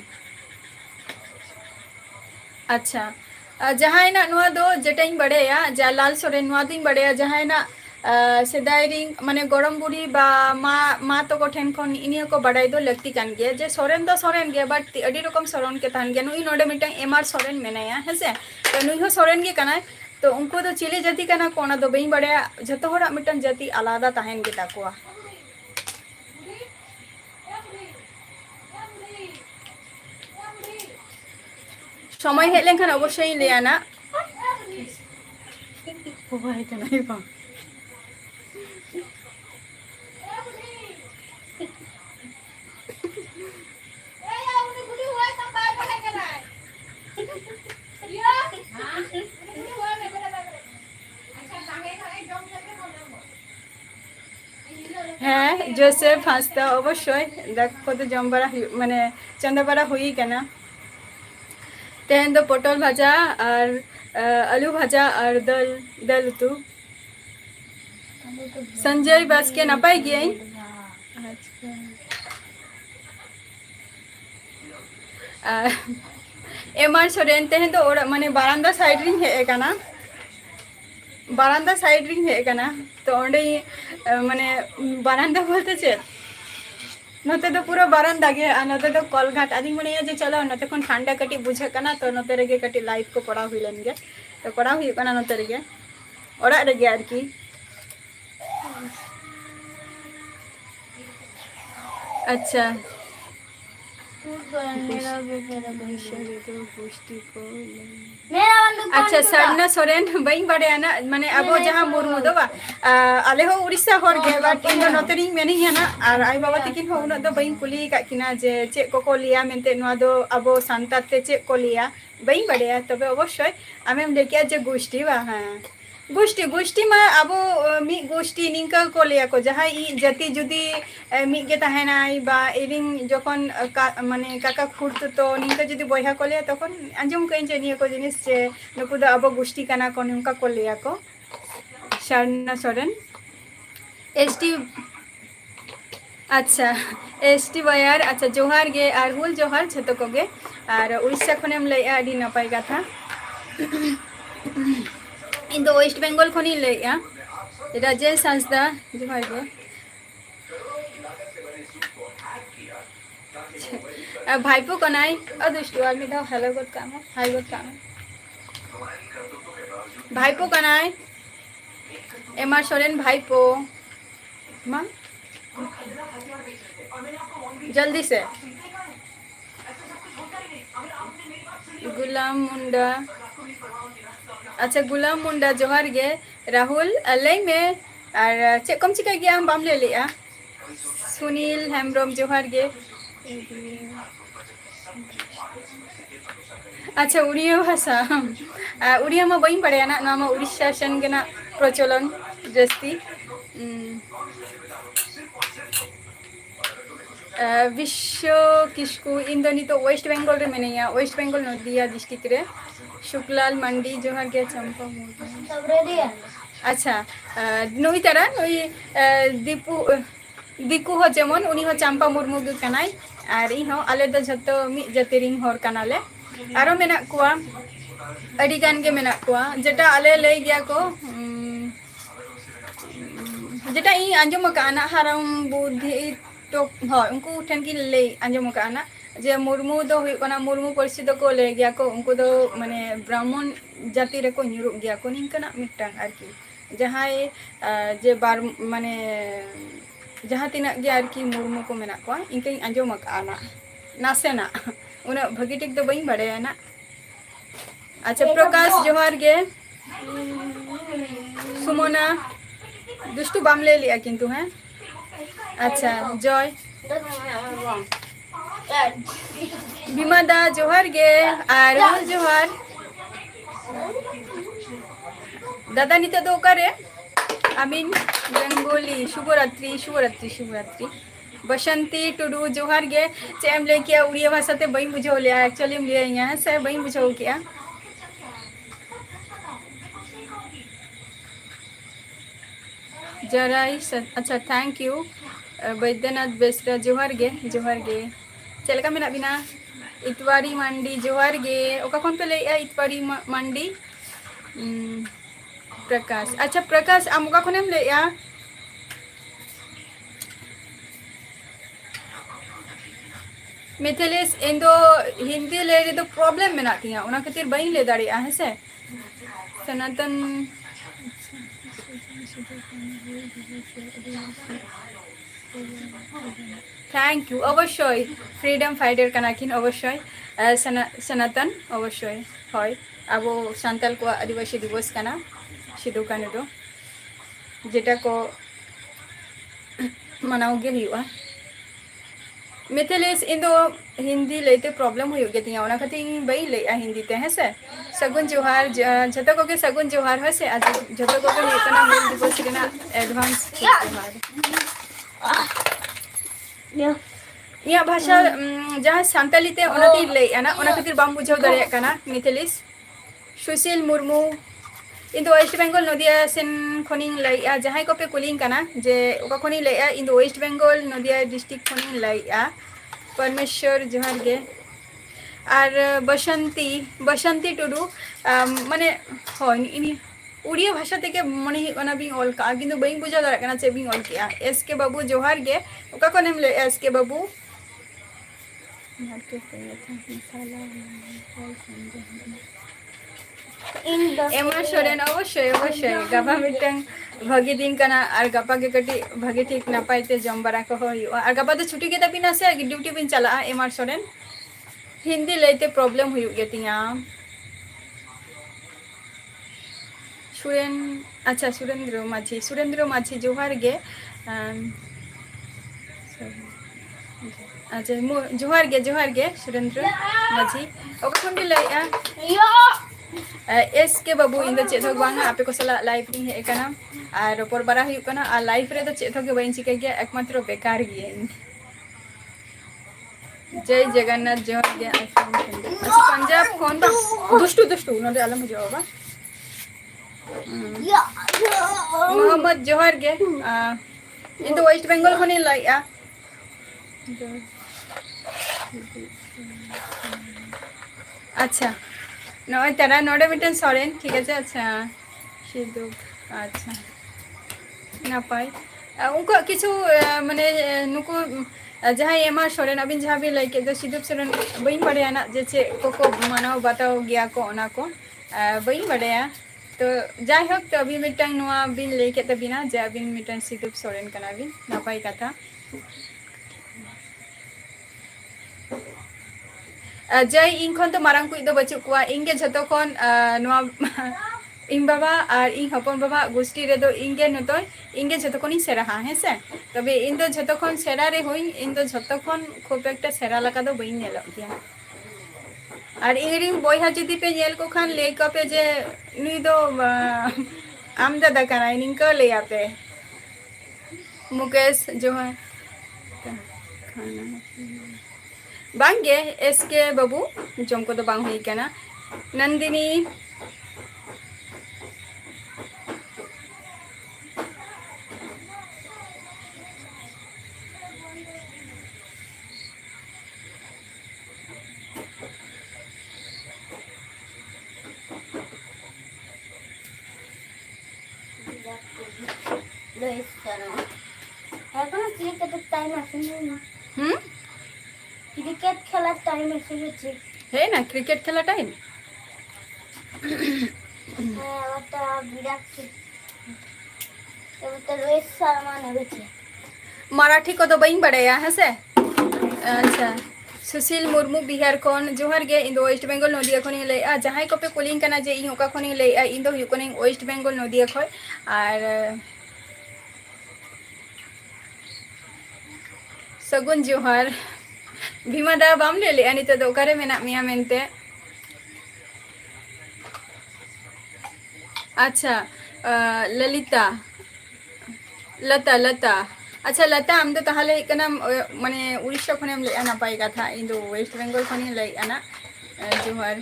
अच्छा जहां ना नुआ दो जटाइन बड़ेया जा लाल सोरेन नुआ दिन बड़ेया जहां ना सेदाय रिंग माने गरम बुढ़ी बा मा तो को ठेन खन इनिया को बड़ाई दो लगती कान गया जे सोरेन दो सोरेन गया बट अडी रकम सोरेन के तान गया नुई नोडे मिटन एमआर सोरेन मेनाया हेसे तो नुई हो सोरेन गे कना तो उनको तो चिली जाति कना कोना दो बई बड़े जतो होरा मिटन जाति आलादा ताहेन गे ताकोआ समय हेज लेनखान अवश्य लेया ना होबाय कनाय बा हाँ जोसेफ हांसदा अवश्य देखो तो जम बड़ा माने चंदा बड़ा हुई कना तेहन तो पटल भाजा और आलू भाजा और दल उतु संजय बास्के नपाई गई एमआर सोरेन तेहन तो माने बारांदा साइड रिंग हे कना बारांदा साइड रिंग हे कना तो ओंडे माने बारांदा बोलते चे नोते तो पूरा बारांदा गे आ नोते तो कलघाट आदि मने जे चलो नोते कोन ठंडा कटी बुझे कना तो नोते रेगे कटी लाइव को पड़ा हुई लेन गे तो पड़ा हुई कना नोते रेगे ओड़ा रेगे आर की अच्छा मेरा भी मेरा गोष्ठी को मेरा बंदूक अच्छा सरना सोरेन बई बड़े ना माने अब जहां मुर्मू दो बा आले हो उड़ीसा हर गे बट इन नतरी मेनी है ना और आई बाबा तकिन हो उन दो बई कुली का किना जे चे को लिया मेनते नवा दो अब सांतार ते चे को लिया बई बड़े तबे अवश्य आमेम लेके जे गोष्ठी बा हां गोष्ठी गोष्ठी मा अब मी गोष्ठी निंका को लिया को जहां ई जाति जुदी मी गे तहनाई बा इरिंग जखन माने काका खुर्त तो निंका जुदी बयहा को लिया तखन अंजुम कइन जे निया को जिनिस जे नुकु द अब गोष्ठी काना को निंका को लिया को शरणा सोरेन एसटी अच्छा एसटी बयार अच्छा जोहार गे आर हुल जोहार छतो को गे आर उड़ीसा खनेम लय आडी नपाय कथा इन दो वेस्ट बेंगल खनी लैया राजेश हांसदा जोहार गे भाईपो कनाई अदुष्टु आलमी दाव हेलो गत काम हाय गत काम भाईपो कनाई एमा सोरेन भाईपो मां जल्दी से गुलाम मुंडा अच्छा गुलाम मुंडा जोहार गे राहुल लई में और चे कम चिका गया हम बाम ले लिया सुनील हेमब्रम जोहार गे अच्छा उड़िया भाषा उड़िया में बई पड़े ना नाम उड़ीसा सन के ना प्रचलन जस्ती विश्व किसकु इंदनी तो वेस्ट बेंगल रे मेनिया वेस्ट बेंगल नदिया डिस्ट्रिक्ट रे शुक्लाल मंडी जोहार गे चंपा मुर्मू सब रेडी है अच्छा नई तारा नई दीपू दिकू हो जेमन उनी हो चंपा मुर्मू गे कनाई और इन हो आले दो जतो मी जतिरिंग हर कनाले आरो मेना कुआ अडी गान गे मेना कुआ जेटा आले लई गया को जेटा इ आंजम काना हाराम बुद्धि तो हाँ उनको ठन की लई आंजम काना जे मुर्मू दो हुई कना मुर्मू परिषि दो को ले गया को उनको दो माने ब्राह्मण जाति रे को nyuruh गया को निंकना मिटटांग आरकी जहां जे बार माने जहां तिना गे आरकी मुर्मू को मेना को इनके आंजम काना नासेना उना भगी टिक दो बई बड़े ना अच्छा प्रकाश जोहार गे सुमना दुष्टु बाम ले लिया किंतु है अच्छा जय বিমাদা জোহার গে আর জোহার দাদা নিতে তো ওকারে আমিন বেঙ্গলি শুভরাত্রি শুভরাত্রি শুভরাত্রি बसंती टुडू जोहार गे चेम ले किया उड़िया भाषा ते बई बुझो लिया एक्चुअली हम लिया यहाँ से बई बुझो किया जराई अच्छा थैंक यू बैद्यनाथ बेसरा जोहार गे चलका मेना बिना इतवारी मंडी जोहार गे ओका कौन पे ले इतवारी मंडी प्रकाश अच्छा प्रकाश आम ओका कोनेम ले मिथिलेश इन दो हिंदी ले रे तो प्रॉब्लम मेना तिया उना खातिर बई ले दाड़िया है से सनातन थैंक यू अवश्य फ्रीडम फाइटर कनाकिन अवश्य सनातन अवश्य हय अब सान्ताल को आदिवासी दिवस कना सिदु कानु दो जेटा को मनाव गे हुआ मिथिलेश इन दो हिंदी लेते प्रॉब्लम हुई गे तिया ओना खातिर बई ले हिंदी ते है से सगुन जोहार जतो को के सगुन जोहार है से आज जतो को के इतना मूल दिवस रेना एडवांस जोहार या भाषा जहाँ सान्ताली ते ओनाती ले ना ओना खातिर बाम बुझाव दाड़िया कना मिथिलेश सुशील मुर्मू इन वेस्ट बेंगल नदिया सेन खनिंग लैया जहां को पे कुलिंग कना जे ओका खनि लैया इन वेस्ट बेंगल नदिया डिस्ट्रिक्ट खनिंग लैया परमेश्वर जोहार गे और बसंती टुडू माने हय इनी उड़िया भाषा तेके मने ओना बिंग ऑल का किंतु बई बुझा दाड़ा कना चे बिंग ऑल किया एस के बाबू जोहार गे ओका को नेम ले एस के बाबू एमा सोरेन अवश्य गाभा मिटंग भागी दिन कना और गपा के कटी भागी ठीक नपाय ते जम बरा को हुआ और गपा तो छुट्टी के तबिना से ड्यूटी बिन चला एमआर सोरेन हिंदी लेते प्रॉब्लम हुई गेतिया अच्छा सुरेंद्र माझी जोहार गे अच्छा जोहार गे सुरेंद्र माझी ओके खन भी लइया एस के बाबू इन दो चेत बांगा आपे को सला लाइव री हे कना और रोपर बारा हुई कना और लाइव रे दो चेत के बइन चिका गया एकमात्र बेकार गे जय जगन्नाथ जोहार गे अच्छा पंजाब फोन बा दुष्टु नोदे आलम जवाबा मोहम्मद जोहार गे इन दो वेस्ट बेंगल खनि लाइया अच्छा नय तेरा नोडे मिटन सोरेन ठीक है अच्छा सिद्धू अच्छा नापाय उनको किछु माने नुको जहाँ एमआर सोरेन अबिन जहाँ भी लाइक दो सिद्धू सोरेन बइन बड़े ना जे चे को मानाव बताओ गया को ओना को बइन बड़े तो जाय होक तो अभी मिटन नुआ बिन लेके तबिना जे अबिन मिटन सिद्धू सोरेन कना बिन नापाय कथा जय इन खन तो मारंग कुछ दो बच्चों को इंगे झतो खन इन बाबा और इन हपन बाबा गोष्ठी रे दो इंगे नतो इंगे झतो खन सेरा है से तबे इन दो झतो खन सेरा रे होई इन दो झतो खन खूब एकटा सेरा लगा दो बइन नेलो गया और इंगरिंग बॉयहा जदी पे नेल को खान ले को पे जे नुई दो आम दादा कना इनका ले आते मुकेश जोहार खाना बांगे एसके बाबू जम को तो बांग हुई कना नंदिनी क्रिकेट खेला टाइम एसे है ना क्रिकेट खेला टाइम रोहित शर्मा ने मराठी को तो बइन बड़ाया है से अच्छा सुशील मुर्मू बिहार खन जोहार गे इन वेस्ट बेंगल नदिया खन ले जहां को पे कुलिंग कना जे इन ओका खन ले इन दो हुई कने वेस्ट बेंगल नदिया खय और सगुन जोहार भीमा दा बाम ले ले नित दो ओकारे मेना मिया मेनते अच्छा ललिता लता अच्छा लता आम दो ताहले कना माने उड़ीसा खनेम ले नापाय कथा इन दो वेस्ट बेंगल खनि ले आना जोहार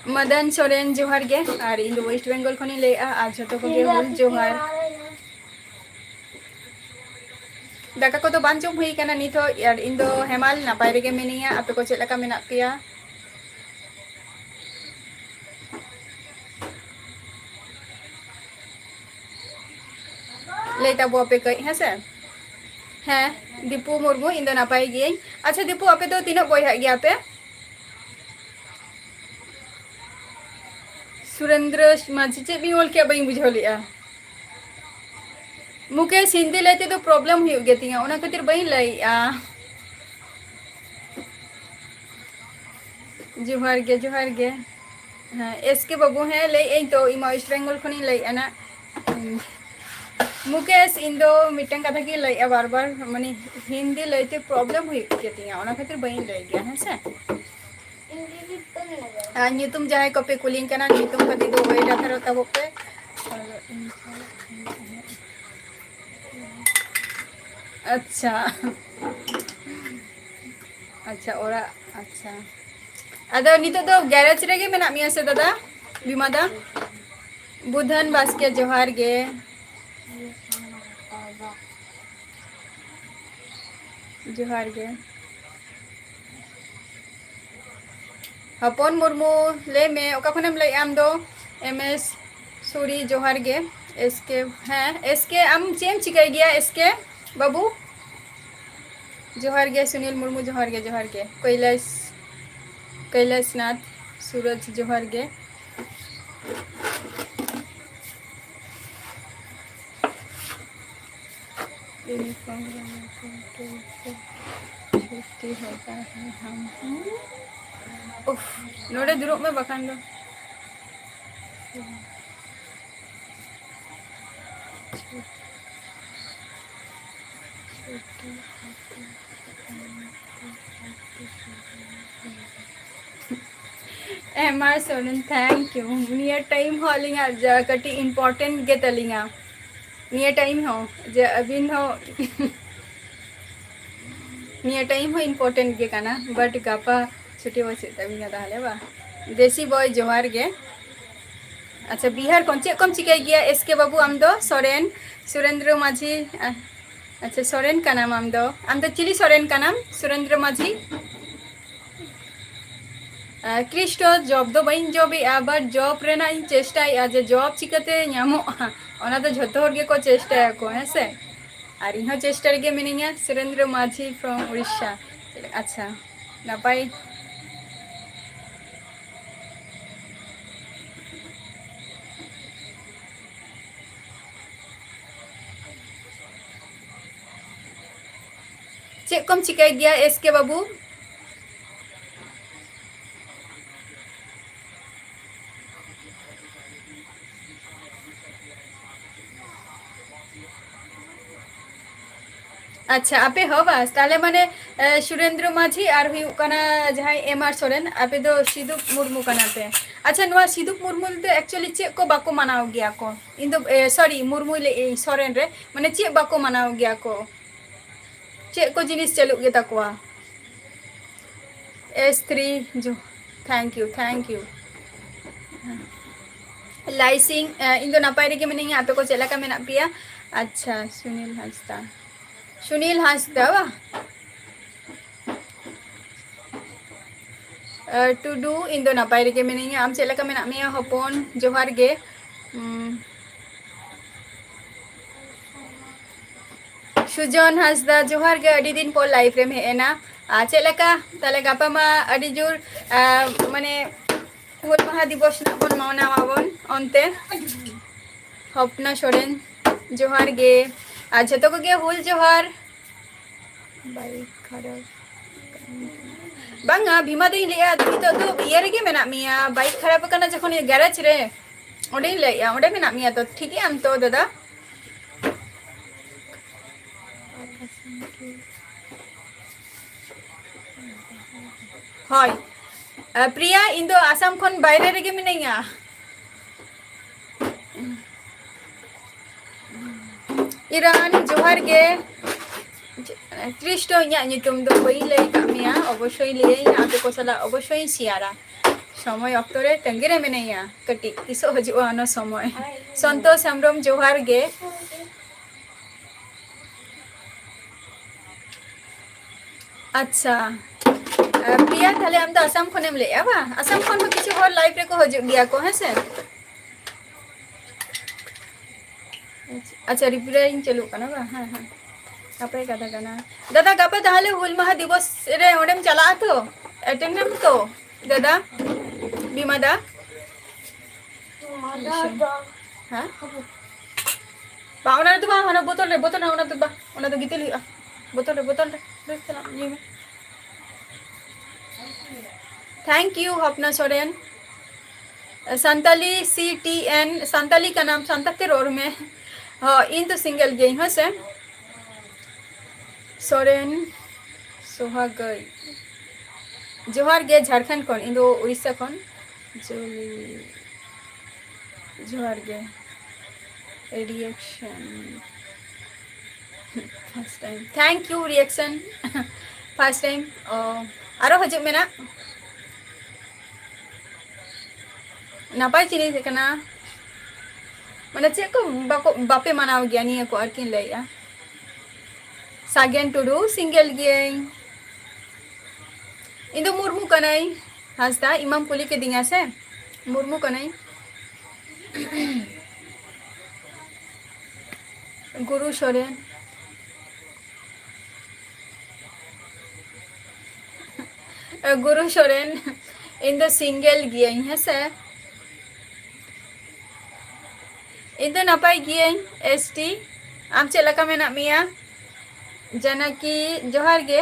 मदन सोरेन जोहार गे और इन दो वेस्ट बेंगल खनि ले आ जतो को गे हुल जोहार दाका को तो बान जम हुई कना नितो यार इन दो हेमाल नापाय रेगे मेनिया आपे को चेक लका मेना पिया लेता बो पे कई है से हैं दीपू मुर्मू इन दो नापाय गे अच्छा दीपू आपे तो तीन बॉय है गया पे सुरेंद्र माझी चे भी ओल के बई बुझो लिया मुकेश हिंदी लेते तो प्रॉब्लम हुई गेतिया ओना खातिर बई लई जोहार गे हां एसके बाबू है ले ए तो इमा वेस्ट बेंगल खनि लई आना मुकेश इन दो मिटन कथा की लई बार बार माने हिंदी लेते प्रॉब्लम हुई गेतिया ओना खातिर बई लई गया है से नितुम जाय को पे कुलिंग कना नितुम कति दो वेट आथरो तब पे अच्छा अच्छा ओरा अच्छा अदो नितो तो गैरेज रेगे मेना मिया से दादा बीमा दा बुधन बास्के जोहार गे हपन मुर्मू ले में ओका खनेम ले आम दो एमएस सूरी जोहार गे एसके हैं एसके आम चेम चिकाई गया एसके बाबू जोहार गे सुनील मुर्मू जोहार गे कैलाश नाथ सूरज जोहार गे छुट्टी होता है हम उफ नोड़े दुरुब में बखान दो MR Soren thank you near time hauling कटी important के तलिंगा नियर टाइम हो जे अबिन हो नियर टाइम हो इम्पोर्टेंट के काना बट गापा छुट्टी बचे तबिंगा ताहले बा देसी बॉय जोहार गे अच्छा बिहार कौन चे कम चिकाई गया एसके बाबू आम दो सोरेन सुरेंद्र माझी अच्छा सोरेन का नाम आम दो चिली सोरेन का नाम सुरेंद्र माझी क्रिस्टो जॉब दो बइन जॉब बट जॉब रेना इन चेष्टा जे जॉब चिकाते नामो ओना तो झोतो हर गे को चेष्टा को है से और इन चेष्टा गे मिनिया सुरेंद्र माझी फ्रॉम उड़ीसा अच्छा नापाई चे कम चिकाई गया एसके बाबू अच्छा आपे हो बस ताले माने सुरेंद्र माझी और हुकना जहां MR सोरेन आपे दो सिदुप मुर्मू कना पे अच्छा नुआ सिदुप मुर्मू तो एक्चुअली चे को बाको मनाओ गया को इन दो सॉरी मुर्मू ले सोरेन रे माने चे बाको मनाओ गया को चे को जिनिस चलु गे तकवा S3 जो थैंक यू लाइसिंग इन दो नपाय रे के मने आतो को चला का मेना पिया अच्छा सुनील हांसदा टू डू इन दो नपाय रे के मने आम चला का मेना मिया हपन जोहार गे सुजन हांसदा जोहार गे अडी दिन पर लाइफ रे हेना चेलका ताले गापा मा अडी जोर माने हुल महा दिवस ना बन मावना मावन onte हपना सोरेन जोहार गे आज तो को गे हुल जोहार बाइक खराब बांगा भीमा दे लिया तो ये रे गे मेना मिया बाइक खराब कना जखन गैरेज रे ओडे लिया ओडे मेना मिया तो ठीक है हम तो दादा हाय प्रिया इन दो आसाम खन बाहर रे गे मिनाइया इरान जोहार गे क्रिस्टो इया नितुम दो बई ले कामिया अवश्य ले आते को सला अवश्य सियारा समय अक्तरे तंगिरे मिनाइया कटी तिसो हजुआ न समय संतोष हेम्ब्रम जोहार गे अच्छा प्रिया ताले हम तो आसाम खनेम ले बा आसाम खन हो किछु और लाइव रे को हजु गया को है से अच्छा रिपेयरिंग चलू कना बा हां आपे कथा कना दादा गापे ताले हुल महा दिवस रे ओडेम चला तो अटेंडेम तो दादा बीमादा हां बावना तो बा हना बोतल रे बोतल ना ओना तो गितली बोतल रे चला ये में थैंक यू अपना सोरेन संताली CTN संताली का नाम संताते रोड में हाँ इन तो सिंगल गई है से सोरेन सोहागई जोहार गे झारखंड कौन इन दो उड़ीसा कौन जोहार गे reaction first time thank you reaction first time आरो हजु मेना नापाय चिनी कना माने चे को बापे मनाव गया नहीं को अर्किन लेया सागेन टुडू सिंगल गेंग इंदो मुर्मू कनाई हासदा इमाम कुली के दिंगा से मुर्मू कनाई गुरु सोरेन इंदो सिंगल गेंग है से इंदो नपाय गेंग ST आम चेला का मेना मिया जानकी जोहार गे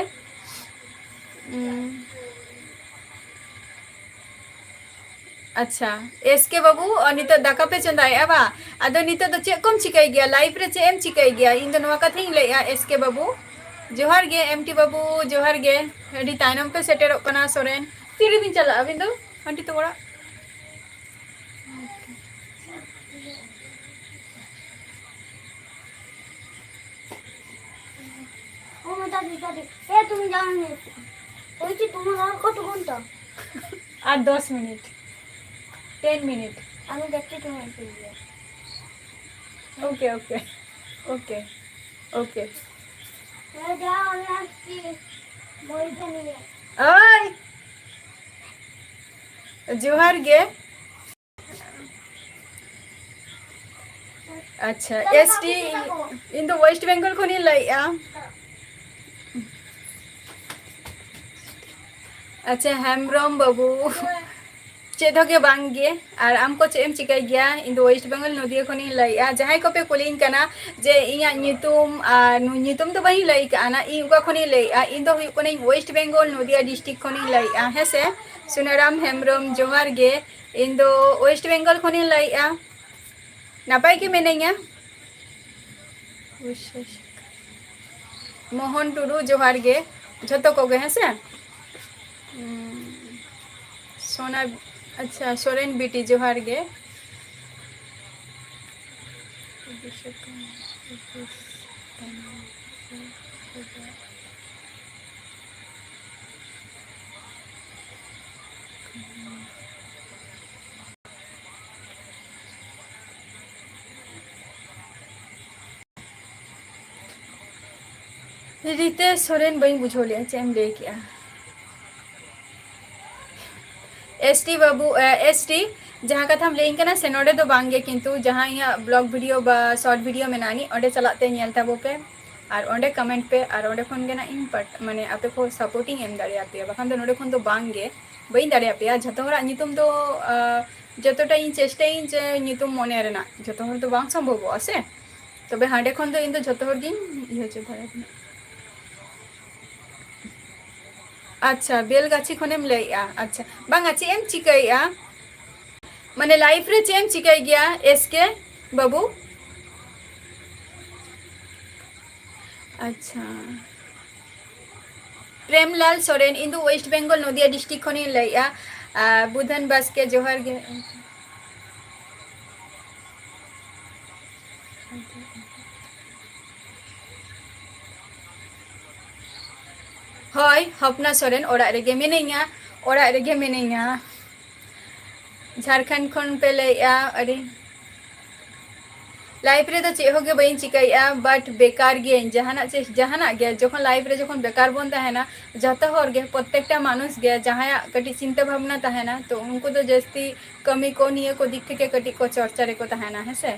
अच्छा एस के बाबू और नित दाका पे चंदाया बा अदो नित तो चे कम चिकाई गया लाइफ रे चे एम चिकाई गया इन दोनों का थिंग ले एस के बाबू जोहार गे एमटी बाबू जोहार गे अडी ताइनम पे सेटेरो कना सोरेन तिरी दिन चला अबिन दो आंटी तो बड़ा ও দাদি দাদি এ তুমি যাও নি ওই যে তোমার আর কত ঘন্টা আর 10 मिनट 10 मिनट আমি দেখতে তোমার ফিরে ओके ओके ओके ओके এ যাও আমি আসছি বইটা নিয়ে ओए जोहार गे अच्छा ST in the West Bengal को नहीं लाई अच्छा हेमब्रम बाबू चेद के बांगे और आमको चेम चिकाई गया इन वेस्ट बेंगल नदिया खनी लैया जहां को पे कुलिंग कना जे इया नितुम नितुम तो बही लई काना इ उका खनी लैया इन दो कोनी वेस्ट बेंगल नदिया डिस्ट्रिक्ट खनी लैया हेसे सुनाराम हेमब्रम जोहार गे इन दो वेस्ट बेंगल खनी लैया नापाय के मेनेया मोहन टुडू जोहार गे झतो को गे हेसे सोना अच्छा सोरेन बीटी जोहार गे रितेश सोरेन बई बुझो लिया चेम ले किया एसटी बाबू एसटी जहाँ कथा हम लेकिन कना से नोडे तो बांगे किंतु जहाँ यहाँ ब्लॉग वीडियो बा शॉर्ट वीडियो में नानी ओंडे चलाते नेल ताबो पे और ओंडे कमेंट पे और ओंडे खन गेना इन पट माने आपे को सपोर्टिंग एम दाड़िया पे बखान तो नोडे खन तो बांगे बई दाड़िया पे जतो हरा नितुम तो जतोटा इन चेष्टा इन जे नितुम मने रेना जतो हर तो बांग संभव आसे तबे हांडे खन तो इन तो जतो हर दिन इहो जे भरे अच्छा बेलगाछी खनेम लैया अच्छा बांगा चेम चिकाइया माने लाइफ रे चेम चिकाई गया एसके बाबू अच्छा प्रेमलाल सोरेन इंदु वेस्ट बेंगल नदिया डिस्ट्रिक्ट खनी लैया बुधन बास्के जोहार गे हय हपना सोरेन ओड़ा रेगे मिनेया ओड़ा रेगे मिनेया झारखंड खन पे लैया अरे लाइफ रे तो चे होगे बई चिकाइया बट बेकार गे जहाना गे जखन लाइफ रे जखन बेकार बन तहना जत हर गे प्रत्येकटा मानुष गे जहां कटी चिंता भावना तहना तो उनको तो जस्ती कमी को निये को दिख के कटी को चर्चा रे को तहना है से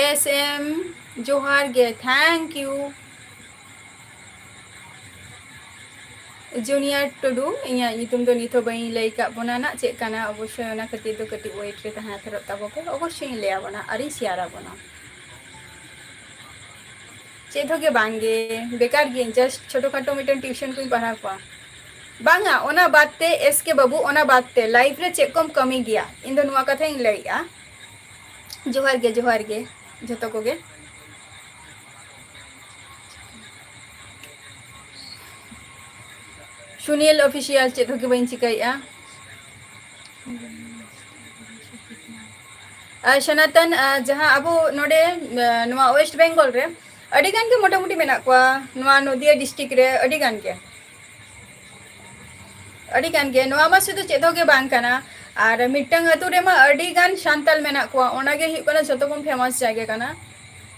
एस एम जोहार गे थैंक यू जूनियर टुडू इया नितुम दो नितो बई लई का बना ना चेक काना अवश्य ओना खातिर तो कटी वेट रे तहा थरो ताबो पे अवश्य ले आबना अरी सियारा बना चेद होगे बांगे बेकार गे जस्ट छोटो खाटो मिटन ट्यूशन को पढ़ा पा बांगा ओना बातते एस के बाबू ओना बातते लाइफ रे चेक कम कमी गया इन दो नुआ कथा इन लईया जोहार गे जतो को गे सुनील ऑफिशियल चेत होके बई चिकाइया सनातन जहाँ अब नोडे नुआ वेस्ट बेंगल रे अड़ी गान के मोटा मोटी मेना कोआ नुआ नदिया डिस्ट्रिक्ट रे अड़ी गान के नुआ मा सुदु चेत होके बांग कना और मिटंग अतु रे मा अड़ी गान शांताल मेना कोआ ओना गे हिउ कना जतो कम फेमस जागे कना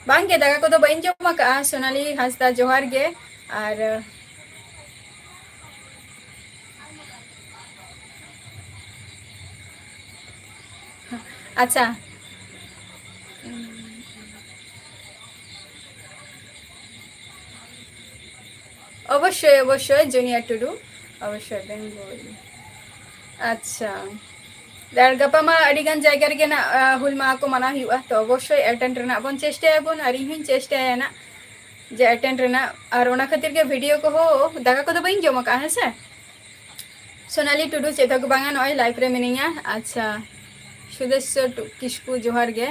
बांग के दागा को तो बइन जमा का सोनाली हासदा जोहार गे और अच्छा अवश्य अवश्य जूनियर टुडू अवश्य बेंगल अच्छा दार गपा मा अडिगान जायगा रे ना हुल मा को मना हुआ तो अवश्य एटेंड रना बन चेष्टा बन और इन चेष्टा ना जे अटेंड रेना और ओना खातिर के वीडियो को हो दाका को तो बइन जमा का है से सोनाली टुडू चेतक बांगा नय लाइफ रे मिनिया अच्छा सुदेश्वर किस्कू जोहार गे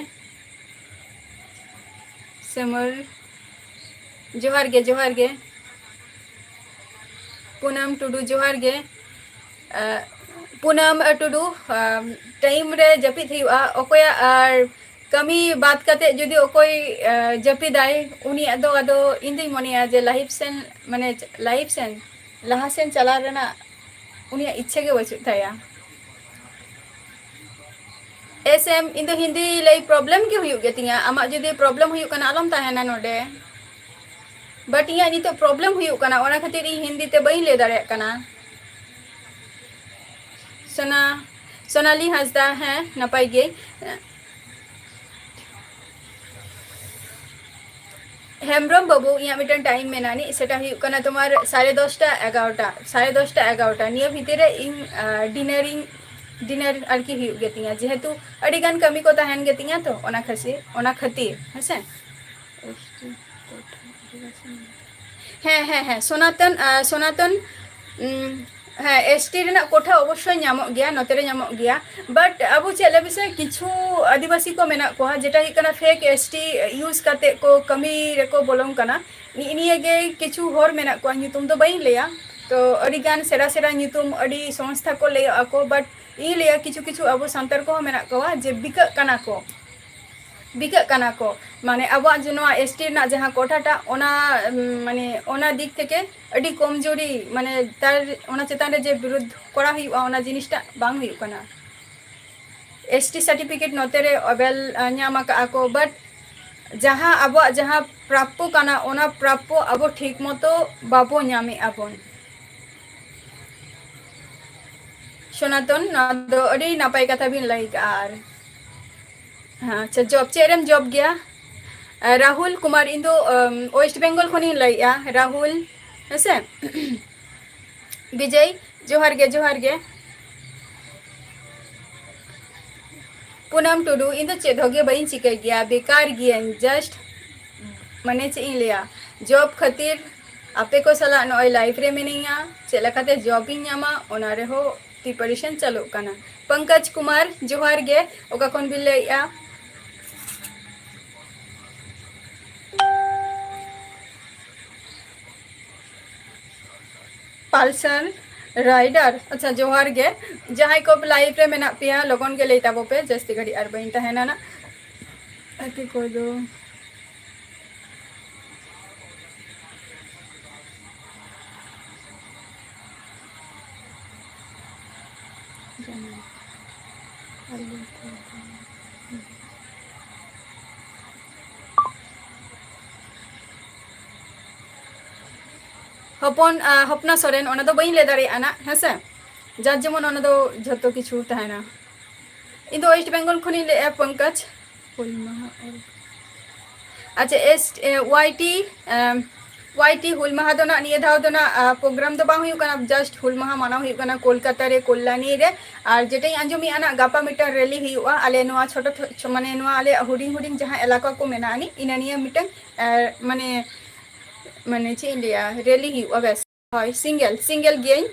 सेमर जोहार गे पूनम टुडू जोहार गे पूनम टुडू टाइम रे जपित हुआ ओकोया और कमी बात करते जुदी ओकोई जपिदाय उनी अदो इंदी मनिया जे लाइफ सेन माने लाइफ सेन लहा सेन चला रेना उनी इच्छा के बचुत थाया एसएम इंदो हिंदी लई प्रॉब्लम के हुयु गेतिया आमा जुदी प्रॉब्लम हुयु कना आलम ताहेना नोडे बट इया नितो प्रॉब्लम हुयु कना ओना खातिर इ हिंदी ते बई ले दारे कना सोनाली हंसदा है नपाई गे हेमब्रम बाबू इया मिटन टाइम मेनानी सेटा हुयु कना तुम्हार 10:30 निया भितरे इन डिनर आरकी हुयु गेतिया जेहेतु अडिगान कमी को ताहेन गेतिया तो ओना खातिर हसे हाँ सोनातन हाँ एसटी रेना कोठा अवश्य नामो गया नोतेरे नामो गया बट अब चेले विषय किछु आदिवासी को मेना को जेटा ही कना फेक एसटी यूज करते को कमी रेको बोलों कना निये गे किछु होर मेना को न्यूतुम तो बई लेया तो अडिगान सेरा न्यूतुम अडी संस्था को ले आको बट इ लेया किछु अब संतर को मेना को जे बिका कना को माने अब जो एसटी ना जहाँ कोठाटा ओना माने ओना दिक थेके अडी कमजोरी माने तार ओना चेतान रे जे विरुद्ध करा हुआ ओना जिनिसटा बांग हुई कना एसटी सर्टिफिकेट नोते रे अबेल न्यामा का को बट जहाँ अब जहाँ प्राप्य कना ओना प्राप्य अब ठीक मतो बाबो न्यामे आबोन सोनातन ना दो अडी नापाय कथा बिन लाइक आर हाँ अच्छा जॉब चेरम जॉब गया राहुल कुमार इंदो वेस्ट बेंगल खनी लैया राहुल हसे विजय जोहार गे पूनम टुडू इंदो चेदोगे बइन चिके गया बेकार गया जस्ट माने चे इन लिया जॉब खातिर आपे को सला नय लाइफ रे मिनिया चेलकाते जॉब इन न्यामा ओना रे हो प्रिपरेशन चालू कना पंकज कुमार जोहार गे ओका कोन बिल लैया पल्सर राइडर अच्छा जोहार गे जहाँ को लाइफ रे मेना पिया लोगन के लेता पे जस्ती घड़ी और बइन तहना ना अति को दो हपना सोरेन ओना दो बइन ले दारे आना हेसे जार जेमन ओना दो झतो किछु तहना इन वेस्ट बेंगल खनि ले पंकज अच्छा एस वाईटी हुल माहा दो ना निये धाव दो ना प्रोग्राम दो बांग हुयु कना जस्ट हुल माहा माना हुयु कना कोलकाता रे कल्याणी रे और जेटाई आंजमी आना गापा मीटर रैली हुयुआ आले नोआ छोटो माने नोआ आले हुडिंग जहां इलाका को मेनानी इना निये मिटन माने चे इंडिया रैली हुआ बेस हय सिंगल गेन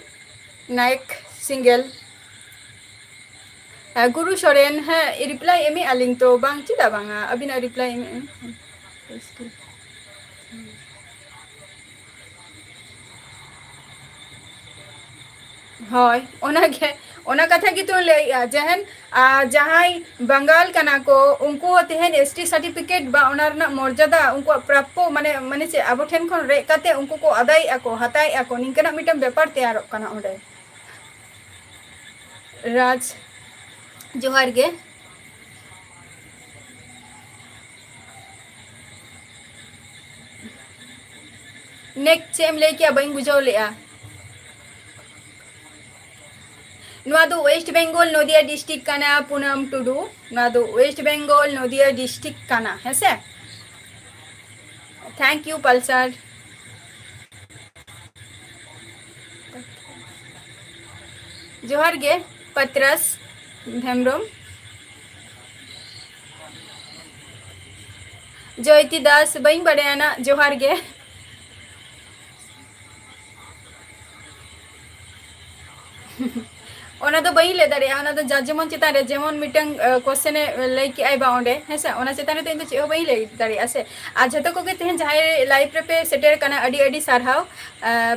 नायक सिंगल गुरु सोरेन है रिप्लाई एमे आलिंग तो बांग चिदा बांगा अबिना रिप्लाई एमे हय ओना कथा की तो ले जहन जहां बंगाल कना को उनको तेहन एसटी सर्टिफिकेट बा ओना रना मर्यादा उनको प्राप्य माने माने से अब ठेन खन रे काते उनको को आदाय आको हताय आको निकना मिटम व्यापार तैयार कना ओडे राज जोहार गे नेक्स्ट चेम ले क्या बइन बुझाव लेआ वेस्ट बेंगल नदिया डिस्ट्रिक्ट काना पूनम टुडू वेस्ट बेंगल नदिया डिस्ट्रिक्ट काना हेसे थैंक यू पल्सर जोहार गे पत्रस हेम्ब्रम जयती दास बइन बड़े आना जोहार गे ओना दो बई ले दारे ओना दो जा जेमन चितान रे जेमन मिटंग क्वेश्चन लई कि आई बा ओंडे हेसे ओना चितान रे तो इन दो चे बई ले दारे आसे आ झतो को के तेहन जहाय लाइव रे पे सेटर कना अडी अडी सारहाव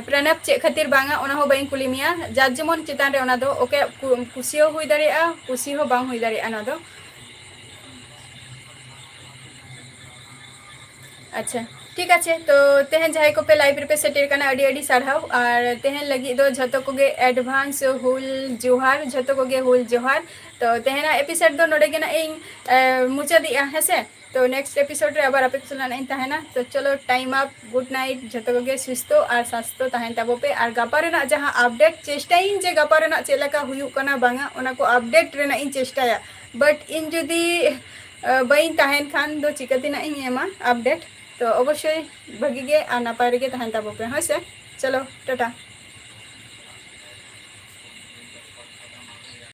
प्रणब चे खातिर बांगा ओना हो बई कुली मिया जा जेमन चितान रे ओना दो ओके कुसियो हुई दारे आ कुसी हो बांग हुई दारे ओना दो अच्छा ठीक है तो तेहन जहां को पे लाइव पे सेटेर करना अड़ी अड़ी सारहाव और तेहन लगी दो झतो को गे एडवांस हुल जोहार झतो को गे हुल जोहार तो तेहना एपिसोड दो नोडे गेना इन मुचा दिया हेसे तो नेक्स्ट एपिसोड रे आबार अपेक्षा लाना इन तहना तो चलो टाइम अप गुड नाइट झतो को गे सुस्तो और स्वास्थ्य तहन ताबो पे और गापा रेना जहां अपडेट चेष्टा इन जे गापा रेना चेलका हुयु कना बांगा ओना को अपडेट रेना इन चेष्टाया बट इन जदी बइन तहन खान दो चिकतिना इन एमा अपडेट तो अवश्य भगी गे और नपाय रे तहन ताबो पे हाँ से चलो टाटा।